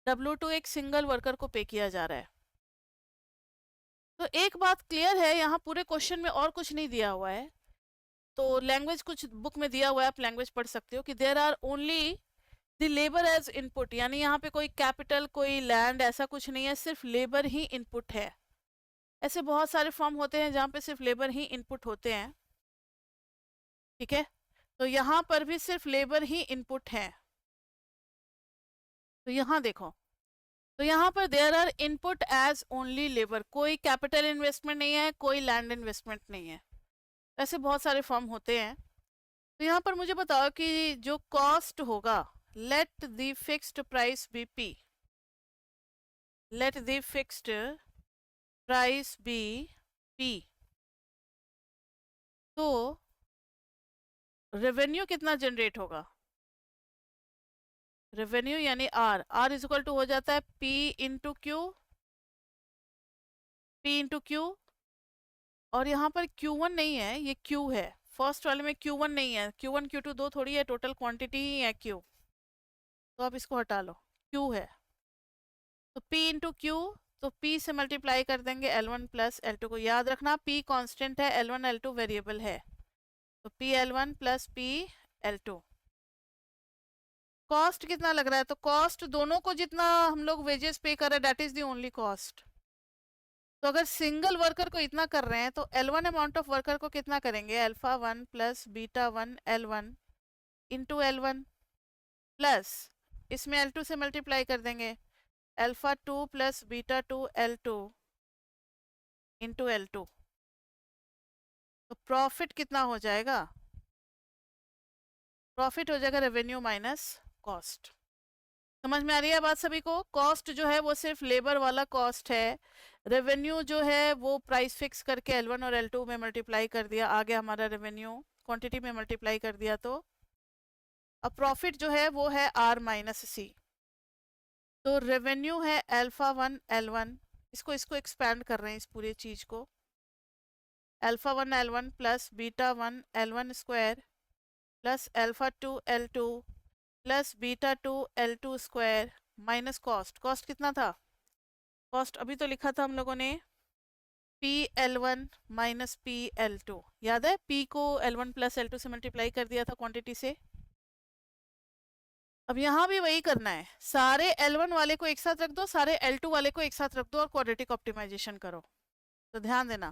W2 एक सिंगल वर्कर को पे किया जा रहा है। तो एक बात क्लियर है, यहाँ पूरे क्वेश्चन में और कुछ नहीं दिया हुआ है। तो लैंग्वेज कुछ बुक में दिया हुआ है, आप लैंग्वेज पढ़ सकते हो कि there are only the labour as input, यानी यहाँ पे कोई कैपिटल कोई लैंड ऐसा कुछ नहीं है, सिर्फ लेबर ही इनपुट है। ऐसे बहुत सारे फॉर्म होते हैं जहाँ पे सिर्फ लेबर ही इनपुट होते हैं, ठीक है। तो यहाँ पर भी सिर्फ लेबर ही इनपुट है। तो यहाँ देखो, तो यहाँ पर there are input as only labour, कोई कैपिटल इन्वेस्टमेंट नहीं है, कोई लैंड इन्वेस्टमेंट नहीं है। ऐसे बहुत सारे फॉर्म होते हैं। तो यहाँ पर मुझे बताओ कि जो कॉस्ट होगा, let the fixed price be P, let the fixed price be P, तो रेवेन्यू कितना जनरेट होगा? रेवेन्यू यानी R, R is equal to हो जाता है P into Q, P into Q. और यहाँ पर Q1 नहीं है, ये Q है। फर्स्ट वाले में Q1 नहीं है, Q1 Q2 दो थोड़ी है, टोटल क्वांटिटी ही है Q। तो आप इसको हटा लो, Q है। तो P इंटू क्यू, तो P से मल्टीप्लाई कर देंगे L1 प्लस L2 को। याद रखना P कांस्टेंट है, L1 L2 वेरिएबल है। तो P L1 plus P L2। Cost कितना लग रहा है? तो कॉस्ट दोनों को जितना हम लोग वेजेस पे कर रहे हैं that is the only cost. तो अगर सिंगल वर्कर को इतना कर रहे हैं तो L1 अमाउंट ऑफ वर्कर को कितना करेंगे? Alpha 1 plus beta 1 L1 into L1। Plus इसमें L2 से मल्टीप्लाई कर देंगे, alpha 2 plus beta 2 L2 into L2। तो प्रॉफिट कितना हो जाएगा? प्रॉफिट हो जाएगा रेवेन्यू माइनस कॉस्ट। समझ में आ रही है बात सभी को? कॉस्ट जो है वो सिर्फ लेबर वाला कॉस्ट है, रेवेन्यू जो है वो प्राइस फिक्स करके L1 और L2 में मल्टीप्लाई कर दिया, आ गया हमारा रेवेन्यू, क्वांटिटी में मल्टीप्लाई कर दिया। तो अब प्रॉफिट जो है वो है R माइनस सी। तो रेवेन्यू है अल्फा 1 L1, इसको इसको एक्सपैंड कर रहे हैं इस पूरी चीज को, alpha 1 L1 plus beta 1 L1 square plus alpha 2 L2 plus beta 2 L2 square minus cost. Cost कितना था? कॉस्ट अभी तो लिखा था हम लोगों ने PL1 माइनस PL2, याद है? P को L1 प्लस L2 से मल्टीप्लाई कर दिया था क्वांटिटी से। अब यहाँ भी वही करना है, सारे L1 वाले को एक साथ रख दो, सारे L2 वाले को एक साथ रख दो और क्वाड्रेटिक ऑप्टिमाइजेशन करो। तो ध्यान देना,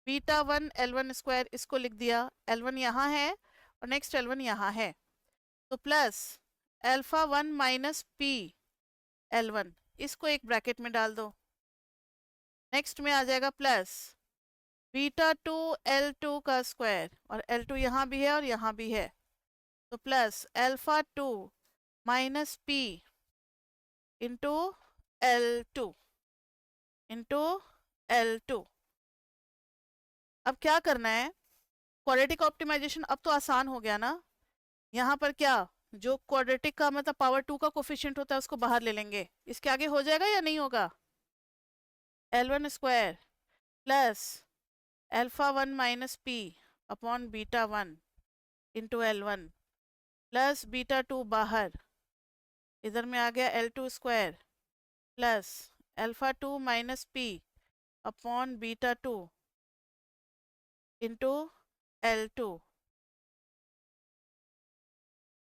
बीटा 1 L1 स्क्वायर इसको लिख दिया, L1 यहाँ है और नेक्स्ट L1 यहाँ है, तो plus alpha 1 minus P L1, इसको एक ब्रैकेट में डाल दो। नेक्स्ट में आ जाएगा प्लस बीटा 2 L2 का स्क्वायर, और L2 यहाँ भी है और यहाँ भी है, तो plus alpha 2 minus P into L2 into L2। अब क्या करना है? क्वाड्रेटिक ऑप्टिमाइजेशन अब तो आसान हो गया ना। यहाँ पर क्या, जो क्वाड्रेटिक का मतलब पावर 2 का कोफिशिएंट होता है उसको बाहर ले लेंगे, इसके आगे हो जाएगा या नहीं होगा? L1 square plus alpha 1 minus P upon beta 1 into L1 plus beta 2 बाहर, इधर में आ गया L2 square plus alpha 2 minus P upon beta 2 into L2।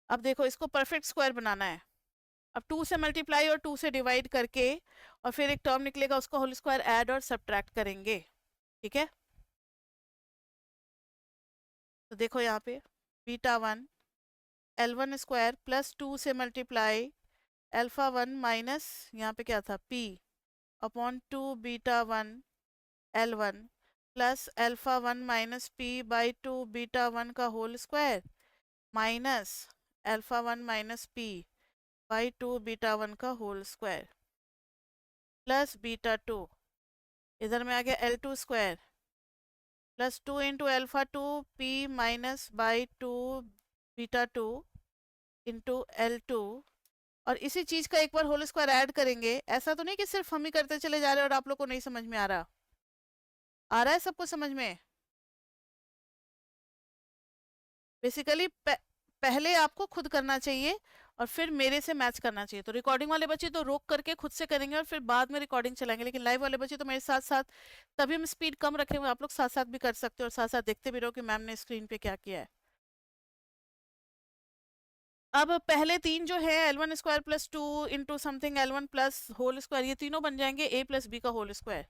अब देखो इसको परफेक्ट स्क्वायर बनाना है। अब 2 से मल्टीप्लाई और 2 से डिवाइड करके और फिर एक टर्म निकलेगा, उसका होल स्क्वायर ऐड और सब्ट्रैक्ट करेंगे, ठीक है? तो देखो यहाँ पे बीटा 1 L1 स्क्वायर प्लस 2 से मल्टीप्लाई अल्फा 1 माइनस यहाँ पे क्या था P upon 2 beta 1 L1 plus alpha 1 minus P by 2 beta 1 का whole square minus alpha 1 minus P by 2 beta 1 का होल स्क्वायर प्लस बीटा 2, इधर में आ गया L2 square plus 2 into alpha 2 P minus by 2 beta 2 into L2। और इसी चीज का एक बार होल स्क्वायर ऐड करेंगे, ऐसा तो नहीं कि सिर्फ हम ही करते चले जा रहे हैं और आप लोग को नहीं समझ में आ रहा। आ रहा है सबको समझ में? बेसिकली पहले आपको खुद करना चाहिए और फिर मेरे से मैच करना चाहिए। तो रिकॉर्डिंग वाले बच्चे तो रोक करके खुद से करेंगे और फिर बाद में रिकॉर्डिंग चलाएंगे, लेकिन लाइव वाले बच्चे तो मेरे साथ साथ, तभी हम स्पीड कम रखे हुए, आप लोग साथ साथ भी कर सकते हो और साथ साथ देखते भी रहो कि मैम ने स्क्रीन पे क्या किया है। अब पहले तीन जो है L1 square plus 2 into something L1 plus whole square, ये तीनों बन जाएंगे A प्लस बी का होल स्क्वायर।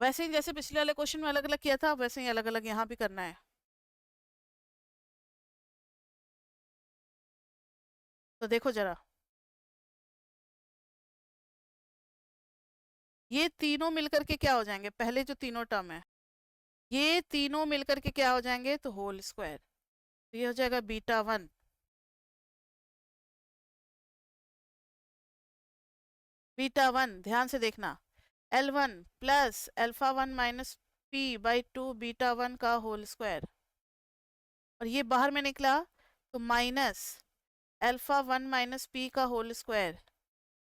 वैसे ही जैसे पिछले वाले क्वेश्चन में अलग अलग किया था, वैसे ही अलग अलग यहाँ भी करना है। तो देखो जरा, ये तीनों मिलकर के क्या हो जाएंगे? पहले जो तीनों टर्म है ये तीनों मिलकर के क्या हो जाएंगे? तो होल स्क्वायर। तो ये हो जाएगा बीटा 1 बीटा 1, ध्यान से देखना, L1 plus alpha 1 minus P by 2 beta 1 का होल स्क्वायर, और ये बाहर में निकला तो माइनस अल्फा 1 माइनस पी का होल स्क्वायर,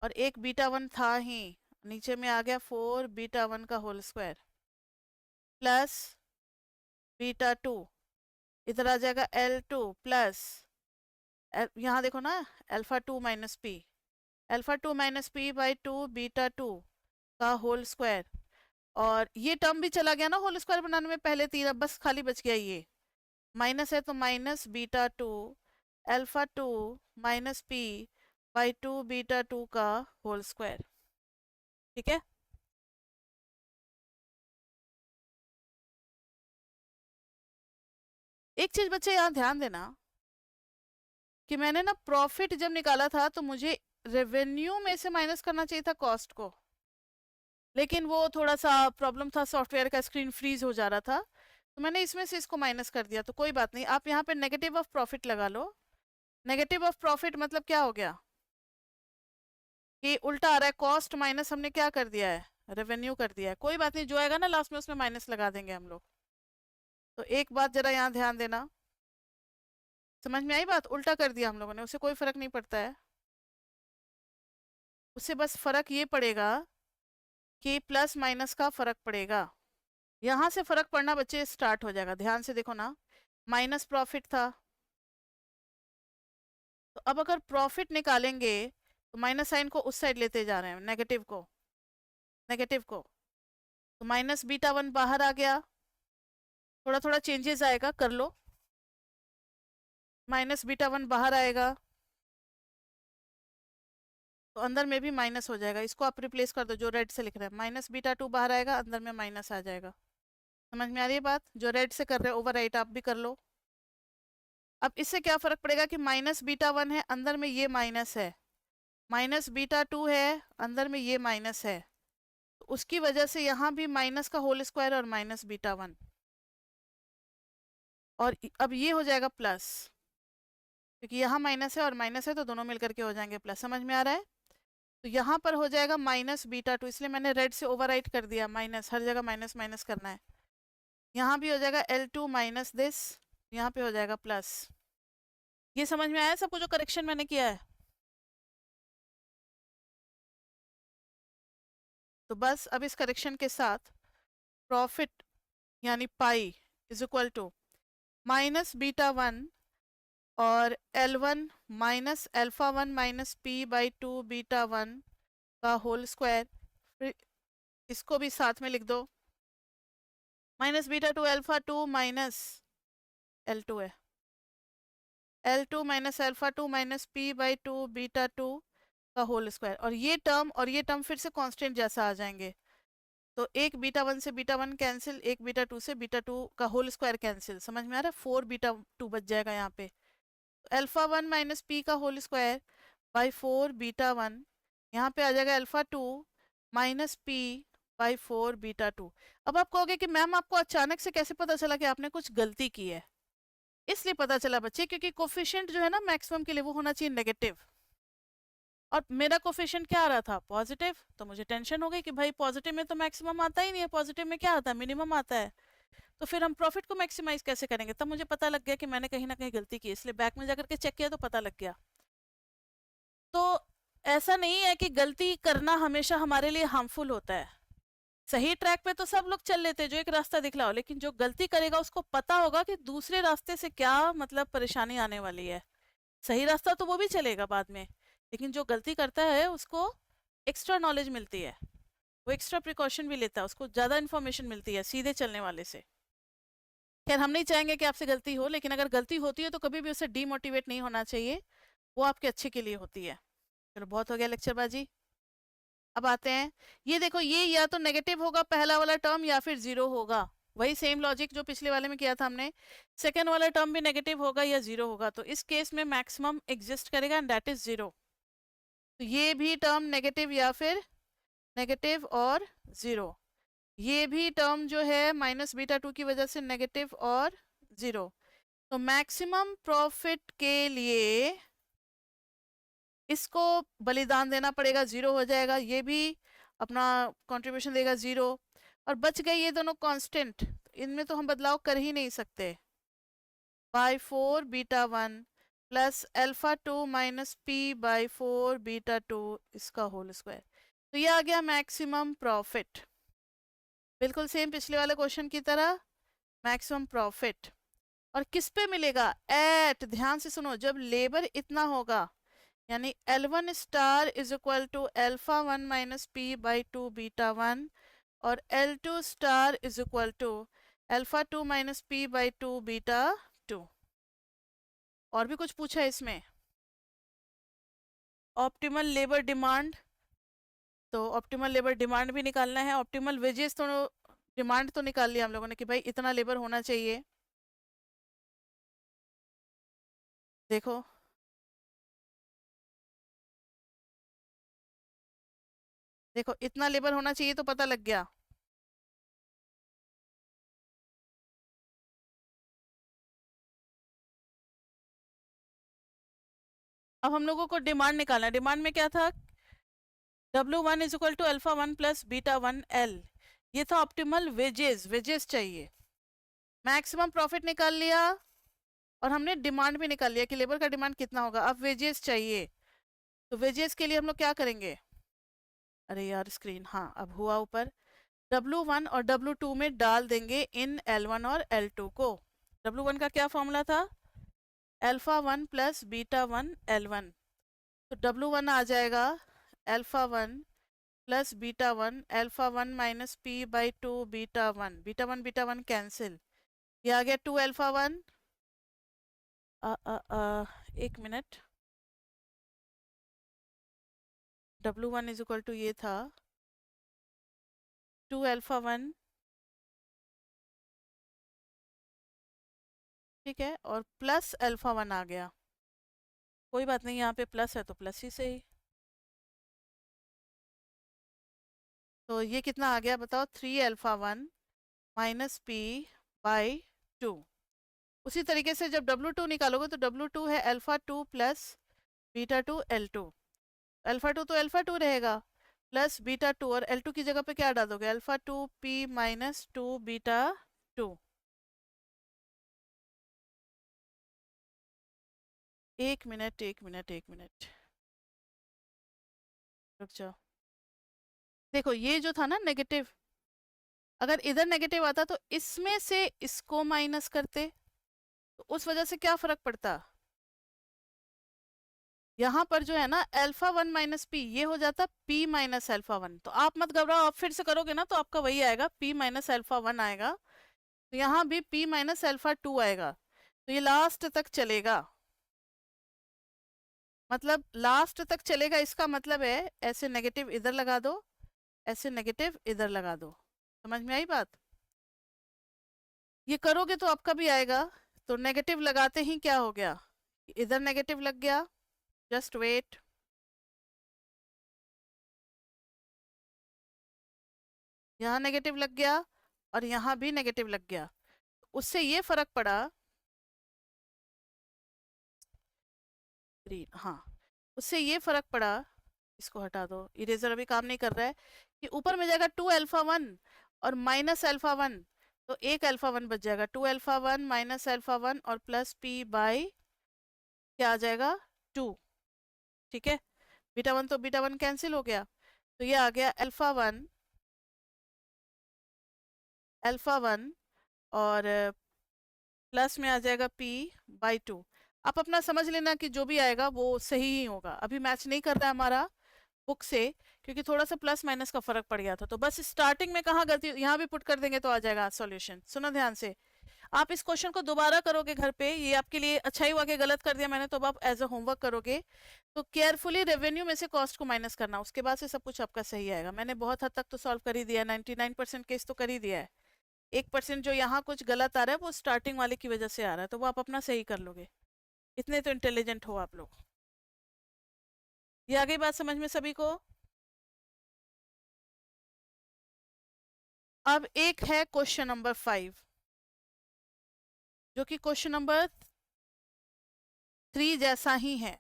और एक बीटा 1 था ही, नीचे में आ गया 4 बीटा 1 का होल स्क्वायर प्लस बीटा 2, इधर आ जाएगा L2 प्लस, यहाँ देखो ना, alpha 2 minus P, alpha 2 minus P by 2 beta 2 का होल स्क्वायर, और ये टर्म भी चला गया ना होल स्क्वायर बनाने में पहले तीन, अब बस खाली बच गया ये माइनस है, तो minus beta 2 alpha 2 minus P by 2 beta 2 का होल स्क्वायर, ठीक है? एक चीज बच्चे यहाँ ध्यान देना, कि मैंने ना प्रॉफिट जब निकाला था तो मुझे रेवेन्यू में से माइनस करना चाहिए था कॉस्ट को, लेकिन वो थोड़ा सा प्रॉब्लम था, सॉफ्टवेयर का स्क्रीन फ्रीज हो जा रहा था, तो मैंने इसमें से इसको माइनस कर दिया। तो कोई बात नहीं, आप यहाँ पे नेगेटिव ऑफ प्रॉफिट लगा लो। नेगेटिव ऑफ प्रॉफिट मतलब क्या हो गया कि उल्टा आ रहा है, कॉस्ट माइनस हमने क्या कर दिया है, रेवेन्यू कर दिया है। कोई बात नहीं, जो आएगा ना लास्ट में उसमें माइनस लगा देंगे हम लोग। तो एक बात जरा यहाँ ध्यान देना, समझ में आई बात? उल्टा कर दिया हम लोगों ने, उससे कोई फर्क नहीं पड़ता है, उससे बस फर्क ये पड़ेगा कि प्लस माइनस का फर्क पड़ेगा। यहाँ से फर्क पड़ना बच्चे स्टार्ट हो जाएगा, ध्यान से देखो ना। माइनस प्रॉफिट था, तो अब अगर प्रॉफिट निकालेंगे तो माइनस साइन को उस साइड लेते जा रहे हैं, नेगेटिव को, नेगेटिव को। तो माइनस बीटा वन बाहर आ गया, थोड़ा थोड़ा चेंजेस आएगा, कर लो। माइनस बीटा वन बाहर आएगा तो अंदर में भी माइनस हो जाएगा, इसको आप रिप्लेस कर दो जो रेड से लिख रहे हैं। माइनस बीटा टू बाहर आएगा, अंदर में माइनस आ जाएगा। समझ में आ रही है बात? जो रेड से कर रहे हो ओवर राइट आप भी कर लो। अब इससे क्या फर्क पड़ेगा कि माइनस बीटा वन है, अंदर में ये माइनस है, माइनस बीटा टू है, अंदर में ये माइनस है, तो उसकी वजह से यहाँ भी माइनस का होल स्क्वायर और माइनस बीटा वन, और अब ये हो जाएगा प्लस, क्योंकि यहाँ माइनस है और माइनस है तो दोनों मिलकर के हो जाएंगे प्लस। समझ में आ रहा है? तो यहाँ पर हो जाएगा माइनस बीटा टू, इसलिए मैंने रेड से ओवरराइट कर दिया, माइनस हर जगह माइनस माइनस करना है। यहाँ भी हो जाएगा L2 माइनस दिस, यहाँ पे हो जाएगा प्लस। ये समझ में आया सबको जो करेक्शन मैंने किया है? तो बस अब इस करेक्शन के साथ प्रॉफिट यानी pi is equal to minus beta one और L1 minus alpha one minus P by two beta one का होल स्क्वायर। फिर इसको भी साथ में लिख दो, minus beta two alpha two minus L2 है, L2 minus alpha two minus P by two beta two का होल स्क्वायर। और ये टर्म फिर से कांस्टेंट जैसा आ जाएंगे, तो एक बीटा वन से बीटा वन कैंसिल, एक बीटा टू से बीटा टू का होल स्क्वायर कैंसिल। समझ में आ रहा है? 4 बीटा टू बच जाएगा यहाँ पे। अल्फा वन माइनस पी का whole square by 4 beta one, यहाँ पे आ जाएगा alpha two minus P by 4 beta two. अब आप कहोगे कि मैम आपको अचानक से कैसे पता चला कि आपने कुछ गलती की है? इसलिए पता चला बच्चे क्योंकि कोफिशिएंट जो है ना मैक्सिमम के लिए वो होना चाहिए नेगेटिव, और मेरा कोफिशिएंट क्या आ रहा था, पॉजिटिव। तो मुझे टेंशन हो गई कि भाई पॉजिटिव में तो मैक्सिमम आता ही नहीं है, पॉजिटिव में क्या आता है, मिनिमम आता है। तो फिर हम प्रॉफिट को मैक्सिमाइज कैसे करेंगे? तब मुझे पता लग गया कि मैंने कहीं ना कहीं गलती की, इसलिए बैक में जाकर के चेक किया तो पता लग गया। तो ऐसा नहीं है कि गलती करना हमेशा हमारे लिए हार्मफुल होता है। सही ट्रैक पे तो सब लोग चल लेते हैं जो एक रास्ता दिखला हो, लेकिन जो गलती करेगा उसको पता होगा कि दूसरे रास्ते से क्या मतलब परेशानी आने वाली है। सही रास्ता तो वो भी चलेगा बाद में, लेकिन जो गलती करता है उसको एक्स्ट्रा नॉलेज मिलती है, वो एक्स्ट्रा प्रिकॉशन भी लेता है, उसको ज़्यादा इन्फॉर्मेशन मिलती है सीधे चलने वाले से। खैर हम नहीं चाहेंगे कि आपसे गलती हो, लेकिन अगर गलती होती है तो कभी भी उससे डीमोटिवेट नहीं होना चाहिए, वो आपके अच्छे के लिए होती है। चलो बहुत हो गया लेक्चरबाजी, अब आते हैं। ये देखो, ये या तो नेगेटिव होगा पहला वाला टर्म या फिर जीरो होगा, वही सेम लॉजिक जो पिछले वाले में किया था हमने। सेकेंड वाला टर्म भी नेगेटिव होगा या जीरो होगा, तो इस केस में मैक्सिमम एग्जिस्ट करेगा एंड दैट इज जीरो। तो ये भी टर्म नेगेटिव या फिर नेगेटिव और जीरो, ये भी टर्म जो है माइनस बीटा टू की वजह से नेगेटिव और जीरो। तो मैक्सिमम प्रॉफिट के लिए इसको बलिदान देना पड़ेगा, जीरो हो जाएगा, ये भी अपना कंट्रीब्यूशन देगा जीरो, और बच गए ये दोनों कांस्टेंट, इनमें तो हम बदलाव कर ही नहीं सकते। By 4 beta one plus alpha two minus P by 4 beta to इसका होल स्क्वायर। तो ये आ गया मैक्सिमम प्रॉफिट, बिल्कुल सेम पिछले वाले क्वेश्चन की तरह मैक्सिमम प्रॉफिट। और किस पे मिलेगा? एट, ध्यान से सुनो, जब लेबर इतना होगा, यानी L1 star is equal to alpha one minus P by two beta one, और L2 star is equal to alpha two minus P by two beta two. और भी कुछ पूछा है इसमें? ऑप्टिमल लेबर डिमांड, तो ऑप्टिमल लेबर डिमांड भी निकालना है। ऑप्टिमल वेजेस तो डिमांड तो निकाल लिया हम लोगों ने कि भाई इतना लेबर होना चाहिए। देखो देखो इतना लेबर होना चाहिए तो पता लग गया। अब हम लोगों को डिमांड निकालना है। डिमांड में क्या था, W1 is equal to alpha 1 plus beta 1 L। ये था ऑप्टिमल वेजेस, वेजेस चाहिए। मैक्सिमम प्रॉफिट निकाल लिया और हमने डिमांड भी निकाल लिया कि लेबर का डिमांड कितना होगा। अब वेजेस चाहिए, तो वेजेस के लिए हम लोग क्या करेंगे, अरे यार स्क्रीन, हाँ अब हुआ ऊपर। W1 और W2 में डाल देंगे इन L1 और L2 को। W1 का क्या फॉर्मूला था, अल्फा 1 प्लस बीटा 1 L1। तो W1 आ जाएगा alpha 1 plus beta 1, alpha 1 minus P by 2 beta 1 cancel, ये आ गया 2 अल्फा 1। एक minute, W1 is equal to ये था 2 अल्फा 1, ठीक है, और प्लस अल्फा 1 आ गया। कोई बात नहीं, यहाँ पे प्लस है तो प्लस ही सही। तो ये कितना आ गया बताओ, 3 अल्फा 1 माइनस पी बाई 2। उसी तरीके से जब W2 निकालोगे तो W2 है alpha 2 plus beta 2 L2। Alpha 2 तो अल्फा 2 रहेगा, प्लस बीटा 2, और L2 की जगह पे क्या डाल दोगे, अल्फा 2 पी माइनस 2 बीटा 2। एक मिनट, रुक जाओ। देखो ये जो था ना नेगेटिव, अगर इधर नेगेटिव आता तो इसमें से इसको माइनस करते, तो उस वजह से क्या फर्क पड़ता, यहाँ पर जो है ना अल्फा 1 माइनस पी, ये हो जाता p माइनस अल्फा 1। तो आप मत घबराओ, आप फिर से करोगे ना तो आपका वही आएगा, p माइनस अल्फा 1 आएगा। तो यहाँ भी p माइनस अल्फा 2 आएगा, तो ये लास्ट तक चलेगा। मतलब लास्ट तक चलेगा, इसका मतलब है ऐसे नेगेटिव इधर लगा दो, ऐसे नेगेटिव इधर लगा दो। समझ में आई बात, ये करोगे तो आपका भी आएगा। तो नेगेटिव लगाते ही क्या हो गया, इधर नेगेटिव लग गया, जस्ट वेट, यहाँ नेगेटिव लग गया और यहाँ भी नेगेटिव लग गया। उससे ये फर्क पड़ा, ग्रीन, हाँ, उससे ये फर्क पड़ा, इसको हटा दो, इरेजर अभी काम नहीं कर रहा है, कि ऊपर में जाएगा 2 अल्फा 1 और माइनस अल्फा 1, तो एक अल्फा 1 बच जाएगा, 2 अल्फा 1 माइनस अल्फा 1 और प्लस पी बाई क्या आ जाएगा 2, ठीक है। बीटा 1 तो बीटा 1 कैंसिल हो गया, तो ये आ गया अल्फा 1 और प्लस में आ जाएगा p बाई 2। आप अपना समझ लेना कि जो भी आएगा वो सही ही होगा। अभी मैच नहीं कर रहा है हमारा बुक से, क्योंकि थोड़ा सा प्लस माइनस का फर्क पड़ गया था। तो बस स्टार्टिंग में कहाँ गलती, यहाँ भी पुट कर देंगे तो आ जाएगा सॉल्यूशन। सुनो ध्यान से, आप इस क्वेश्चन को दोबारा करोगे घर पे, ये आपके लिए अच्छा ही हुआ कि गलत कर दिया मैंने, तो अब आप एज अ होमवर्क करोगे। तो केयरफुली रेवेन्यू में से कॉस्ट को माइनस करना, उसके बाद से सब कुछ आपका सही आएगा। मैंने बहुत हद तक तो सॉल्व कर ही दिया, 99% केस तो कर ही दिया है। 1% जो यहाँ कुछ गलत आ रहा है वो स्टार्टिंग वाले की वजह से आ रहा है, तो वो आप अपना सही कर लोगे। इतने तो इंटेलिजेंट हो आप लोग। ये आ गई बात समझ में सभी को। अब एक है क्वेश्चन नंबर 5, जो कि क्वेश्चन नंबर 3 जैसा ही है।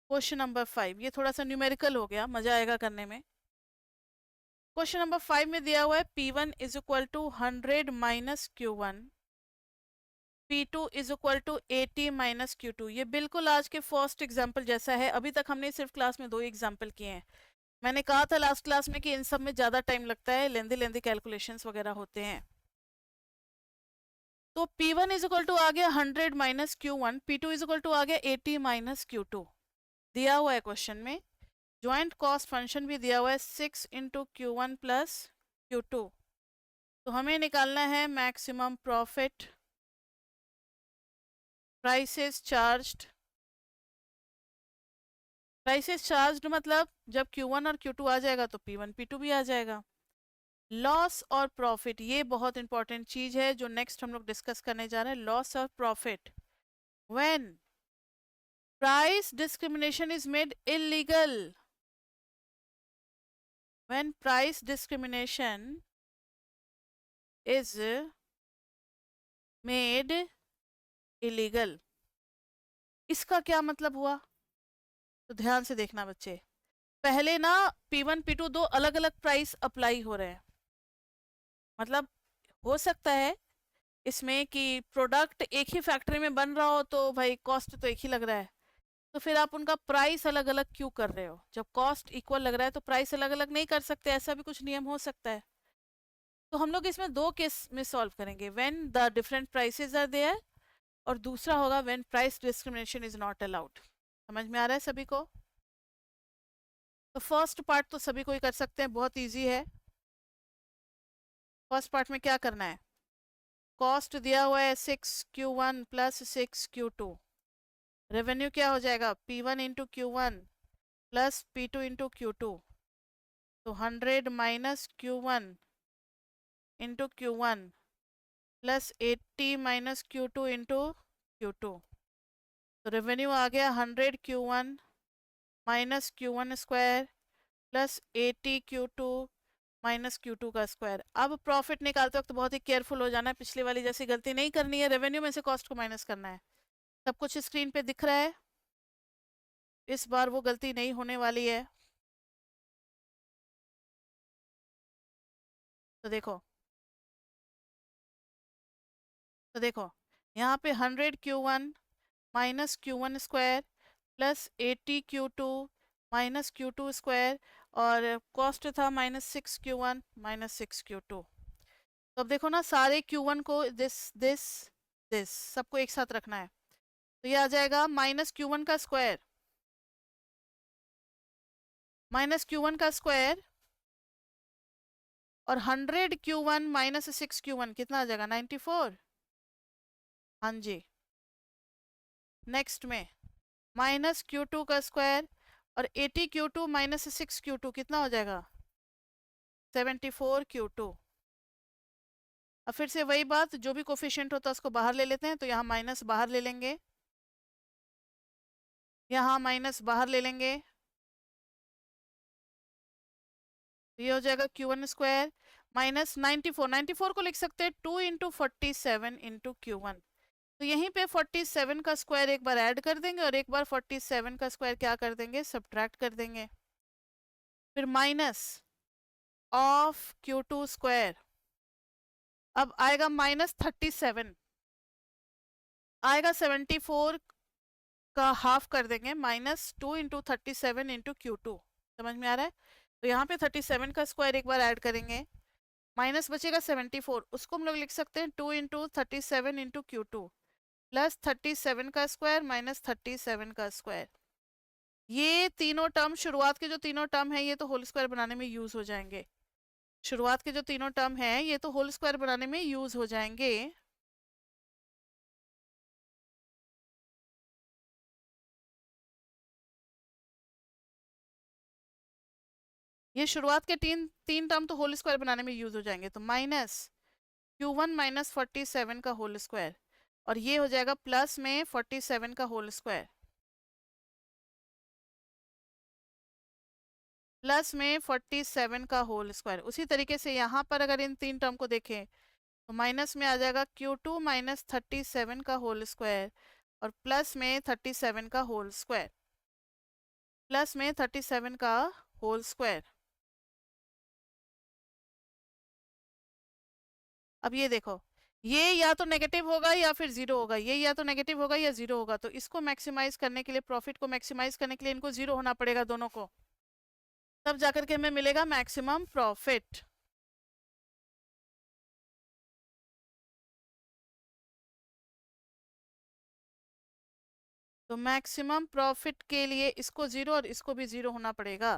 क्वेश्चन नंबर 5 ये थोड़ा सा न्यूमेरिकल हो गया, मजा आएगा करने में। क्वेश्चन नंबर 5 में दिया हुआ है P1 is equal to 100 minus Q1, P2 is equal to 80 minus Q2। ये बिल्कुल आज के फर्स्ट एग्जाम्पल जैसा है। अभी तक हमने सिर्फ क्लास में 2 एग्जाम्पल किए हैं। मैंने कहा था लास्ट क्लास में कि इन सब में ज़्यादा टाइम लगता है, लेंदी लेंदी कैलकुलेशंस वगैरह होते हैं। तो P1 इज इक्वल टू आ गया 100 minus Q1, P2 is equal to आ गया 80 माइनस Q2, दिया हुआ है क्वेश्चन में। ज्वाइंट कॉस्ट फंक्शन भी दिया हुआ है 6 इंटू Q1 प्लस Q2। तो हमें निकालना है maximum profit, prices charged. Prices charged मतलब जब Q1 और Q2 आ जाएगा तो P1 P2 भी आ जाएगा। लॉस और प्रॉफिट, ये बहुत इंपॉर्टेंट चीज है जो नेक्स्ट हम लोग डिस्कस करने जा रहे हैं। लॉस और profit when price discrimination is made illegal. when price discrimination is made illegal। इसका क्या मतलब हुआ, तो ध्यान से देखना बच्चे। पहले ना P1 P2 दो अलग अलग प्राइस अप्लाई हो रहे हैं, मतलब हो सकता है इसमें कि प्रोडक्ट एक ही फैक्ट्री में बन रहा हो तो भाई कॉस्ट तो एक ही लग रहा है, तो फिर आप उनका प्राइस अलग अलग क्यों कर रहे हो? जब कॉस्ट इक्वल लग रहा है तो प्राइस अलग अलग नहीं कर सकते, ऐसा भी कुछ नियम हो सकता है। तो हम लोग इसमें दो केस में सॉल्व करेंगे, when the different prices are there, और दूसरा होगा when price discrimination is not allowed. समझ में आ रहा है सभी को? तो फर्स्ट पार्ट तो सभी को ही कर सकते हैं, बहुत इजी है। फर्स्ट पार्ट में क्या करना है, कॉस्ट दिया हुआ है 6Q1 प्लस 6Q2, रेवेन्यू क्या हो जाएगा P1 into Q1 plus P2 into Q2, तो 100 minus Q1 into Q1 plus 80 minus Q2 into Q2, तो रेवेन्यू आ गया 100 Q1 minus Q1 square plus 80 Q2 minus Q2 का स्क्वायर। अब प्रॉफिट निकालते वक्त बहुत ही केयरफुल हो जाना है, पिछली वाली जैसी गलती नहीं करनी है, रेवेन्यू में से कॉस्ट को माइनस करना है। सब कुछ स्क्रीन पे दिख रहा है, इस बार वो गलती नहीं होने वाली है। तो देखो, यहाँ पे 100 Q1 minus Q1 square plus 80 Q2 minus Q2 square, और कॉस्ट था माइनस 6Q1 माइनस 6Q2। तो अब देखो ना, सारे Q1 को दिस दिस दिस सबको एक साथ रखना है, तो ये आ जाएगा माइनस Q1 का स्क्वायर और 100 Q1 माइनस 6Q1 कितना आ जाएगा 94। हाँ जी। नेक्स्ट में माइनस Q2 का स्क्वायर और 80Q2 माइनस 6Q2 कितना हो जाएगा 74Q2। अब फिर से वही बात, जो भी कोफिशिएंट होता है उसको बाहर ले लेते हैं, तो यहाँ माइनस बाहर ले लेंगे, यहाँ माइनस बाहर ले लेंगे, तो ये हो जाएगा Q1 स्क्वायर माइनस 94 को लिख सकते हैं 2 इंटू 47 इंटू Q1, तो यहीं पे 47 का स्क्वायर एक बार ऐड कर देंगे और एक बार 47 का स्क्वायर क्या कर देंगे सब्ट्रैक्ट कर देंगे, फिर माइनस ऑफ Q2 स्क्वायर, अब आएगा माइनस 37, आएगा 74 का हाफ कर देंगे, माइनस 2 इंटू 37 इंटू Q2। समझ में आ रहा है? तो यहाँ पे 37 का स्क्वायर एक बार ऐड करेंगे, माइनस बचेगा 74, उसको हम लोग लिख सकते हैं 2 इंटू 37 इंटू Q2 प्लस 37 का स्क्वायर माइनस 37 का स्क्वायर। ये तीनों टर्म, शुरुआत के जो तीनों टर्म है ये तो होल स्क्वायर बनाने में यूज हो जाएंगे, शुरुआत के जो तीनों टर्म है ये तो होल स्क्वायर बनाने में यूज हो जाएंगे। ये शुरुआत के तीन टर्म तो होल स्क्वायर बनाने में यूज हो जाएंगे, तो माइनस Q1 माइनस 47 का होल स्क्वायर, और ये हो जाएगा प्लस में 47 का होल स्क्वायर, प्लस में 47 का होल स्क्वायर। उसी तरीके से यहाँ पर अगर इन तीन टर्म को देखें तो माइनस में आ जाएगा Q2 माइनस 37 का होल स्क्वायर और प्लस में 37 का होल स्क्वायर, प्लस में 37 का होल स्क्वायर। अब ये देखो, ये या तो नेगेटिव होगा या फिर जीरो होगा, ये या तो नेगेटिव होगा या जीरो होगा, तो इसको मैक्सिमाइज करने के लिए, प्रॉफिट को मैक्सिमाइज करने के लिए इनको जीरो होना पड़ेगा दोनों को, तब जाकर के हमें मिलेगा मैक्सिमम प्रॉफिट। तो मैक्सिमम प्रॉफिट के लिए इसको जीरो और इसको भी जीरो होना पड़ेगा,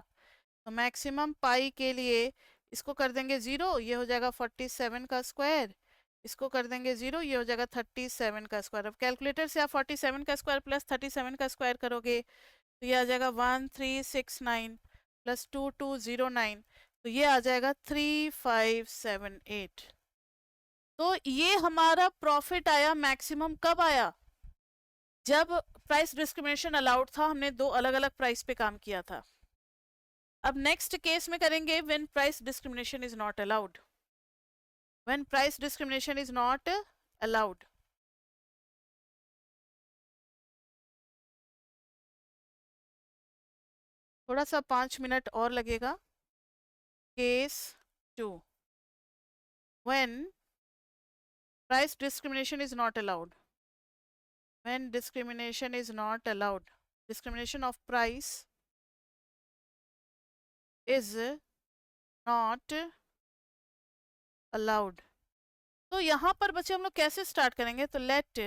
तो मैक्सिमम पाई के लिए इसको कर देंगे जीरो, ये हो जाएगा 47 का स्क्वायर, इसको कर देंगे जीरो, ये हो जाएगा 37 का स्क्वायर। अब कैलकुलेटर से आप 47 का स्क्वायर प्लस 37 का स्क्वायर करोगे तो ये आ जाएगा 1369 प्लस 2209, तो ये आ जाएगा 3578। तो ये हमारा प्रॉफिट आया मैक्सिमम, कब आया? जब प्राइस डिस्क्रिमिनेशन अलाउड था, हमने दो अलग अलग प्राइस पे काम किया था। अब नेक्स्ट केस में करेंगे when price discrimination is not allowed. When price discrimination is not allowed, थोड़ा सा 5 मिनट और लगेगा। Case 2, when price discrimination is not allowed. When discrimination is not allowed, discrimination of price is not allowed। तो यहाँ पर बच्चे हम लोग कैसे स्टार्ट करेंगे, तो let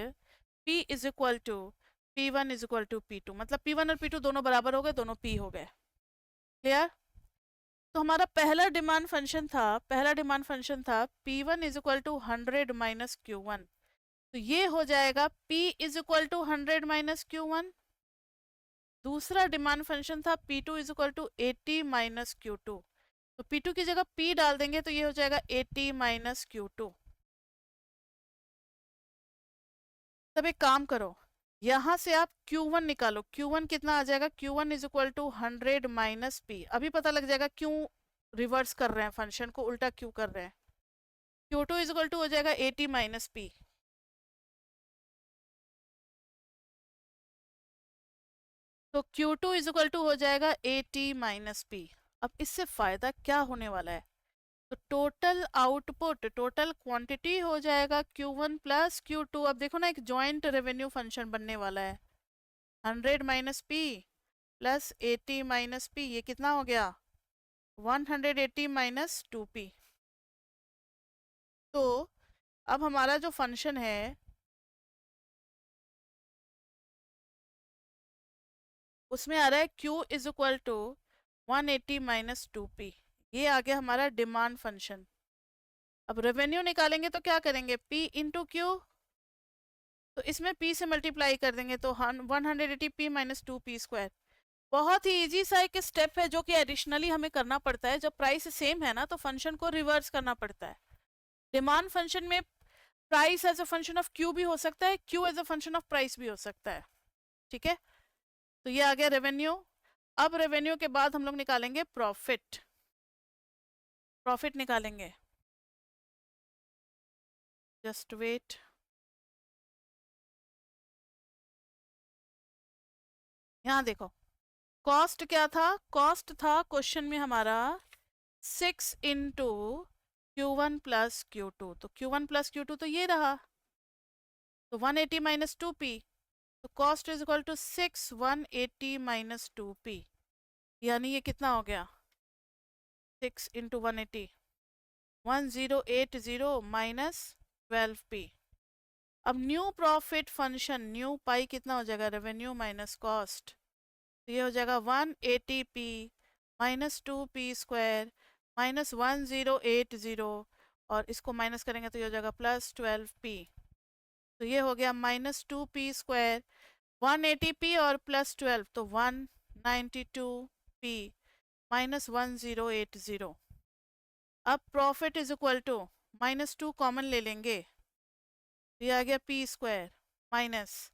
P is equal to P1 is equal to P2, मतलब P1 और P2 दोनों बराबर हो गए, दोनों P हो गए। क्लियर? तो हमारा पहला डिमांड फंक्शन था P1 is equal to 100 minus Q1, तो ये हो जाएगा P is equal to 100 minus Q1। दूसरा डिमांड फंक्शन था P2 is equal to 80 minus Q2, तो P2 की जगह P डाल देंगे तो ये हो जाएगा 80 माइनस Q2। तब एक काम करो, यहां से आप Q1 निकालो। Q1 कितना आ जाएगा, Q1 is equal to 100 minus P। अभी पता लग जाएगा क्यों रिवर्स कर रहे हैं, फंक्शन को उल्टा क्यों कर रहे हैं। Q2 इज इक्वल टू हो जाएगा 80 माइनस P। तो Q2 इज इक्वल टू हो जाएगा 80 माइनस P। अब इससे फायदा क्या होने वाला है, तो टोटल आउटपुट, टोटल क्वांटिटी हो जाएगा Q1 प्लस Q2। अब देखो ना, एक जॉइंट रेवेन्यू फंक्शन बनने वाला है। 100 minus P plus 80 minus P, ये कितना हो गया, 180 माइनस 2P। तो अब हमारा जो फंक्शन है उसमें आ रहा है Q is equal to 180 minus 2P। ये आ गया हमारा डिमांड फंक्शन। अब रेवेन्यू निकालेंगे तो क्या करेंगे, P इंटू क्यू, तो इसमें P से मल्टीप्लाई कर देंगे तो 180P माइनस 2P स्क्वायर। बहुत ही इजी सा एक स्टेप है जो कि एडिशनली हमें करना पड़ता है। जब प्राइस सेम है ना तो फंक्शन को रिवर्स करना पड़ता है। डिमांड फंक्शन में price as a function of Q भी हो सकता है, Q as a function of price भी हो सकता है। ठीक है, तो ये आ गया रेवेन्यू। अब रेवेन्यू के बाद हम लोग निकालेंगे प्रॉफिट। प्रॉफिट निकालेंगे, जस्ट वेट। यहाँ देखो, कॉस्ट क्या था, कॉस्ट था क्वेश्चन में हमारा 6 इंटू Q1 प्लस Q2, तो Q1 प्लस Q2 तो ये रहा, तो 180 माइनस 2P, तो cost is equal to 6 180 minus 2P, यानी ये कितना हो गया, 6 इंटू 180, 1080 माइनस 12P। अब न्यू प्रॉफिट फंक्शन, न्यू पाई कितना हो जाएगा, रेवेन्यू माइनस कॉस्ट, तो ये हो जाएगा 180P minus 2P square minus 1080, और इसको माइनस करेंगे तो ये हो जाएगा प्लस 12P। तो ये हो गया माइनस 2P स्क्वायर, 180P और प्लस 12 तो 192P माइनस 1080। अब profit is equal to minus 2 common ले लेंगे, तो ये आ गया P स्क्वायर माइनस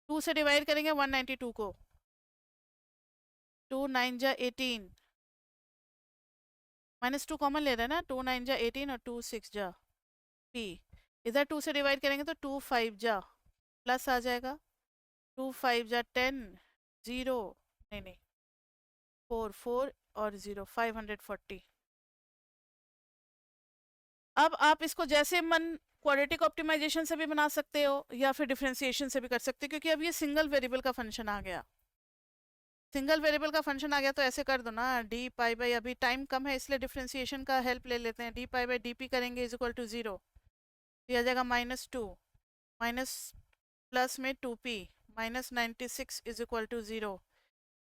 2 से डिवाइड करेंगे 192 को, 2 9 जा 18, माइनस 2 कॉमन ले रहे हैं ना, 2 9 जा 18 और 2 6 जा P। इधर 2 से डिवाइड करेंगे तो 2 5 जा, प्लस आ जाएगा, 2 5 जा 10, 0 नहीं नहीं 4 4 और 0 540। अब आप इसको जैसे मन क्वाड्रेटिक ऑप्टिमाइजेशन से भी बना सकते हो या फिर डिफरेंशिएशन से भी कर सकते हो, क्योंकि अब ये सिंगल वेरिएबल का फंक्शन आ गया। सिंगल वेरिएबल का फंक्शन आ गया तो ऐसे कर दो ना, डी पाई बाई, अभी टाइम कम है इसलिए डिफरेंशिएशन का हेल्प ले लेते हैं, D pi by D P करेंगे इज इक्वल टू 0, तो आ जाएगा माइनस 2 माइनस प्लस में 2P minus 96 is equal to 0,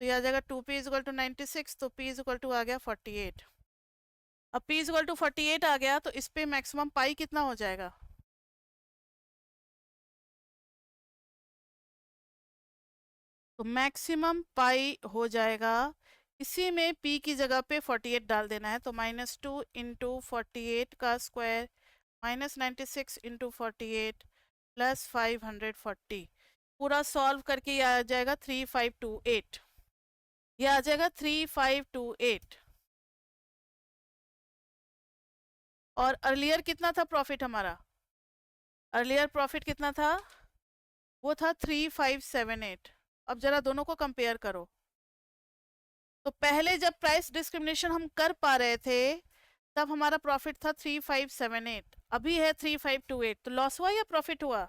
तो ये आ जाएगा 2P इज इक्वल टू 96, तो P इज इक्वल टू आ गया 48। अब P इज इक्वल टू 48 आ गया तो इस पे मैक्सिमम पाई कितना हो जाएगा, तो मैक्सिमम पाई हो जाएगा, इसी में P की जगह पे 48 डाल देना है, तो माइनस 2 इंटू 48 का स्क्वायर माइनस 96 इंटू 48 प्लस 540। पूरा सॉल्व करके ये आ जाएगा 3528, ये आ जाएगा 3528। और अर्लियर कितना था प्रॉफिट हमारा, अर्लियर प्रॉफिट कितना था, वो था 3578। अब जरा दोनों को कंपेयर करो। तो पहले जब प्राइस डिस्क्रिमिनेशन हम कर पा रहे थे तब हमारा प्रॉफिट था 3578, अभी है 3528, तो लॉस हुआ या प्रॉफिट हुआ?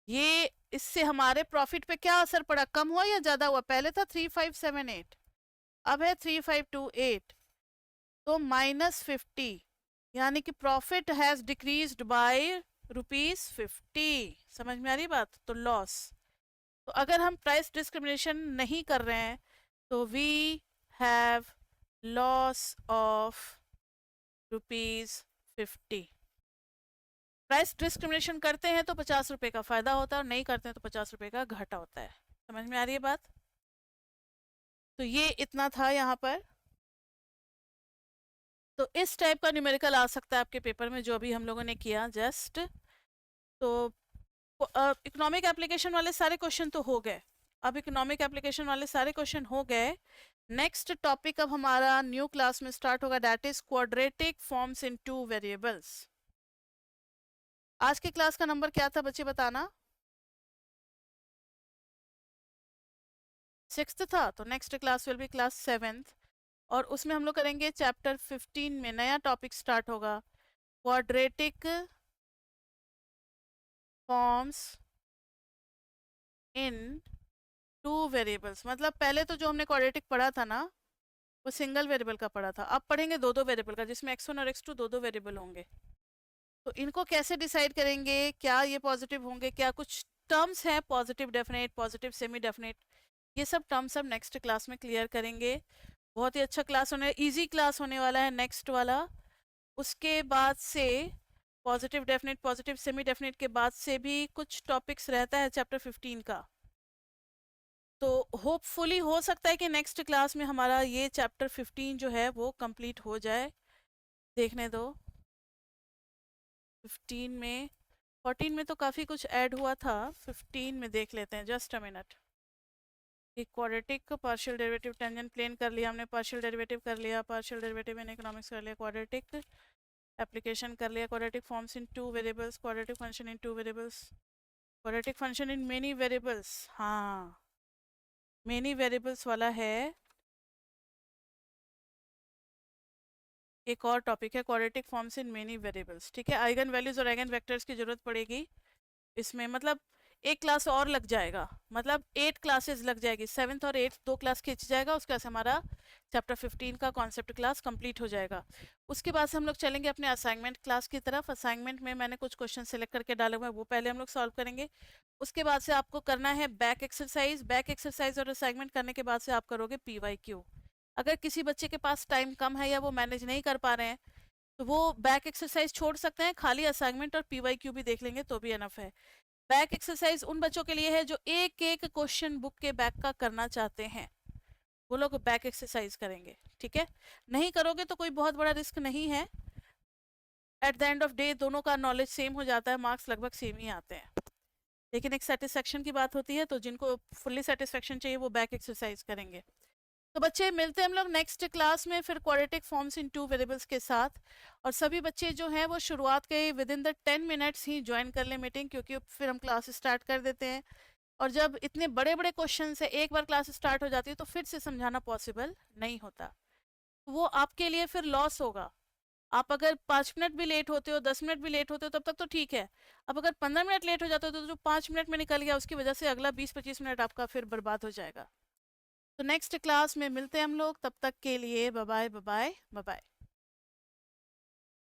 ये इससे हमारे प्रॉफिट पे क्या असर पड़ा, कम हुआ या ज्यादा हुआ? पहले था 3578, अब है 3528, तो -50, यानी कि प्रॉफिट हैज डिक्रीज्ड बाय ₹50। समझ में आ रही बात? तो लॉस। तो अगर हम प्राइस डिस्क्रिमिनेशन नहीं कर रहे हैं तो we have loss of ₹50। Price discrimination करते हैं तो 50 रुपए का फायदा होता है, और नहीं करते हैं तो 50 रुपए का घाटा होता है। समझ में आ रही है बात? तो ये इतना था यहाँ पर। तो इस टाइप का न्यूमेरिकल आ सकता है आपके पेपर में, जो अभी हम लोगों ने किया जस्ट। तो इकोनॉमिक एप्लीकेशन वाले सारे क्वेश्चन तो हो गए। अब इकोनॉमिक एप्लीकेशन वाले सारे क्वेश्चन हो गए। नेक्स्ट टॉपिक अब हमारा न्यू क्लास में स्टार्ट होगा, that is quadratic forms in 2 variables. आज की क्लास का नंबर क्या था बच्चे, बताना? 6th था, तो next class will be class 7th, और उसमें हम लोग करेंगे चैप्टर 15 में नया टॉपिक स्टार्ट होगा, क्वाड्रेटिक फॉर्म्स इन 2 वेरिएबल्स। मतलब पहले तो जो हमने क्वाड्रेटिक पढ़ा था ना, वो सिंगल वेरिएबल का पढ़ा था, अब पढ़ेंगे दो दो वेरिएबल का, जिसमें x1 और x2 दो दो वेरिएबल होंगे। तो इनको कैसे डिसाइड करेंगे, क्या ये पॉजिटिव होंगे, क्या कुछ टर्म्स हैं, positive definite, positive semi definite, ये सब टर्म्स हम नेक्स्ट क्लास में क्लियर करेंगे। बहुत ही अच्छा क्लास होने, इजी क्लास होने वाला है नेक्स्ट वाला। उसके बाद से positive definite, positive semi definite के बाद से भी कुछ टॉपिक्स रहता है चैप्टर 15 का। तो होपफुली हो सकता है कि नेक्स्ट क्लास में हमारा ये चैप्टर 15 जो है वो कंप्लीट हो जाए। देखने दो, 15 में, 14 में तो काफ़ी कुछ ऐड हुआ था, 15 में देख लेते हैं, just a minute. Quadratic partial derivative tangent plane कर लिया हमने, पार्शियल डेरिवेटिव कर लिया, पार्शियल डेरिवेटिव इन इकोनॉमिक्स कर लिया, क्वाड्रेटिक एप्लीकेशन कर लिया, quadratic forms in 2 variables, quadratic function in 2 variables, quadratic function in many variables. हाँ, मेनी वेरिएबल्स वाला है, एक और टॉपिक है quadratic forms in many variables. ठीक है, आइगन वैल्यूज और आइगन वेक्टर्स की जरूरत पड़ेगी इसमें, मतलब एक क्लास और लग जाएगा, मतलब 8 क्लासेस लग जाएगी, 7th और 8th 2 क्लास खींच जाएगा, उसके बाद से हमारा चैप्टर 15 का कॉन्सेप्ट क्लास कंप्लीट हो जाएगा। उसके बाद से हम लोग चलेंगे अपने असाइनमेंट क्लास की तरफ। असाइनमेंट में मैंने कुछ क्वेश्चन सेलेक्ट करके डाले हुए हैं, वो पहले हम लोग सॉल्व करेंगे। उसके बाद से आपको करना है बैक एक्सरसाइज, बैक एक्सरसाइज और असाइनमेंट करने के बाद से आप करोगे PYQ। अगर किसी बच्चे के पास टाइम कम है या वो मैनेज नहीं कर पा रहे हैं तो वो बैक एक्सरसाइज छोड़ सकते हैं, खाली असाइनमेंट और PYQ भी देख लेंगे तो भी एनफ है। बैक एक्सरसाइज उन बच्चों के लिए है जो एक एक क्वेश्चन बुक के बैक का करना चाहते हैं, वो लोग बैक एक्सरसाइज करेंगे। ठीक है, नहीं करोगे तो कोई बहुत बड़ा रिस्क नहीं है, at the end of day दोनों का नॉलेज सेम हो जाता है, मार्क्स लगभग सेम ही आते हैं। लेकिन एक सेटिस्फेक्शन की बात होती है, तो जिनको फुल्ली सेटिस्फेक्शन चाहिए वो बैक एक्सरसाइज करेंगे। तो बच्चे मिलते हैं हम लोग नेक्स्ट क्लास में फिर क्वाड्रेटिक फॉर्म्स इन 2 वेरिएबल्स के साथ। और सभी बच्चे जो हैं वो शुरुआत के with in the 10 minutes he join कर ले मीटिंग, क्योंकि फिर हम क्लास स्टार्ट कर देते हैं। और जब इतने बड़े बड़े क्वेश्चन से एक बार क्लास स्टार्ट हो जाती है तो फिर से समझाना पॉसिबल नहीं होता, वो आपके लिए फिर लॉस होगा। आप अगर 5 मिनट भी लेट होते हो, 10 मिनट भी लेट होते हो, तब तक तो ठीक है। अब अगर 15 मिनट लेट हो जाते हो तो जो 5 मिनट में निकल गया उसकी वजह से अगला 20-25 मिनट आपका फिर बर्बाद हो जाएगा। तो नेक्स्ट क्लास में मिलते हैं हम लोग, तब तक के लिए bye bye bye bye bye.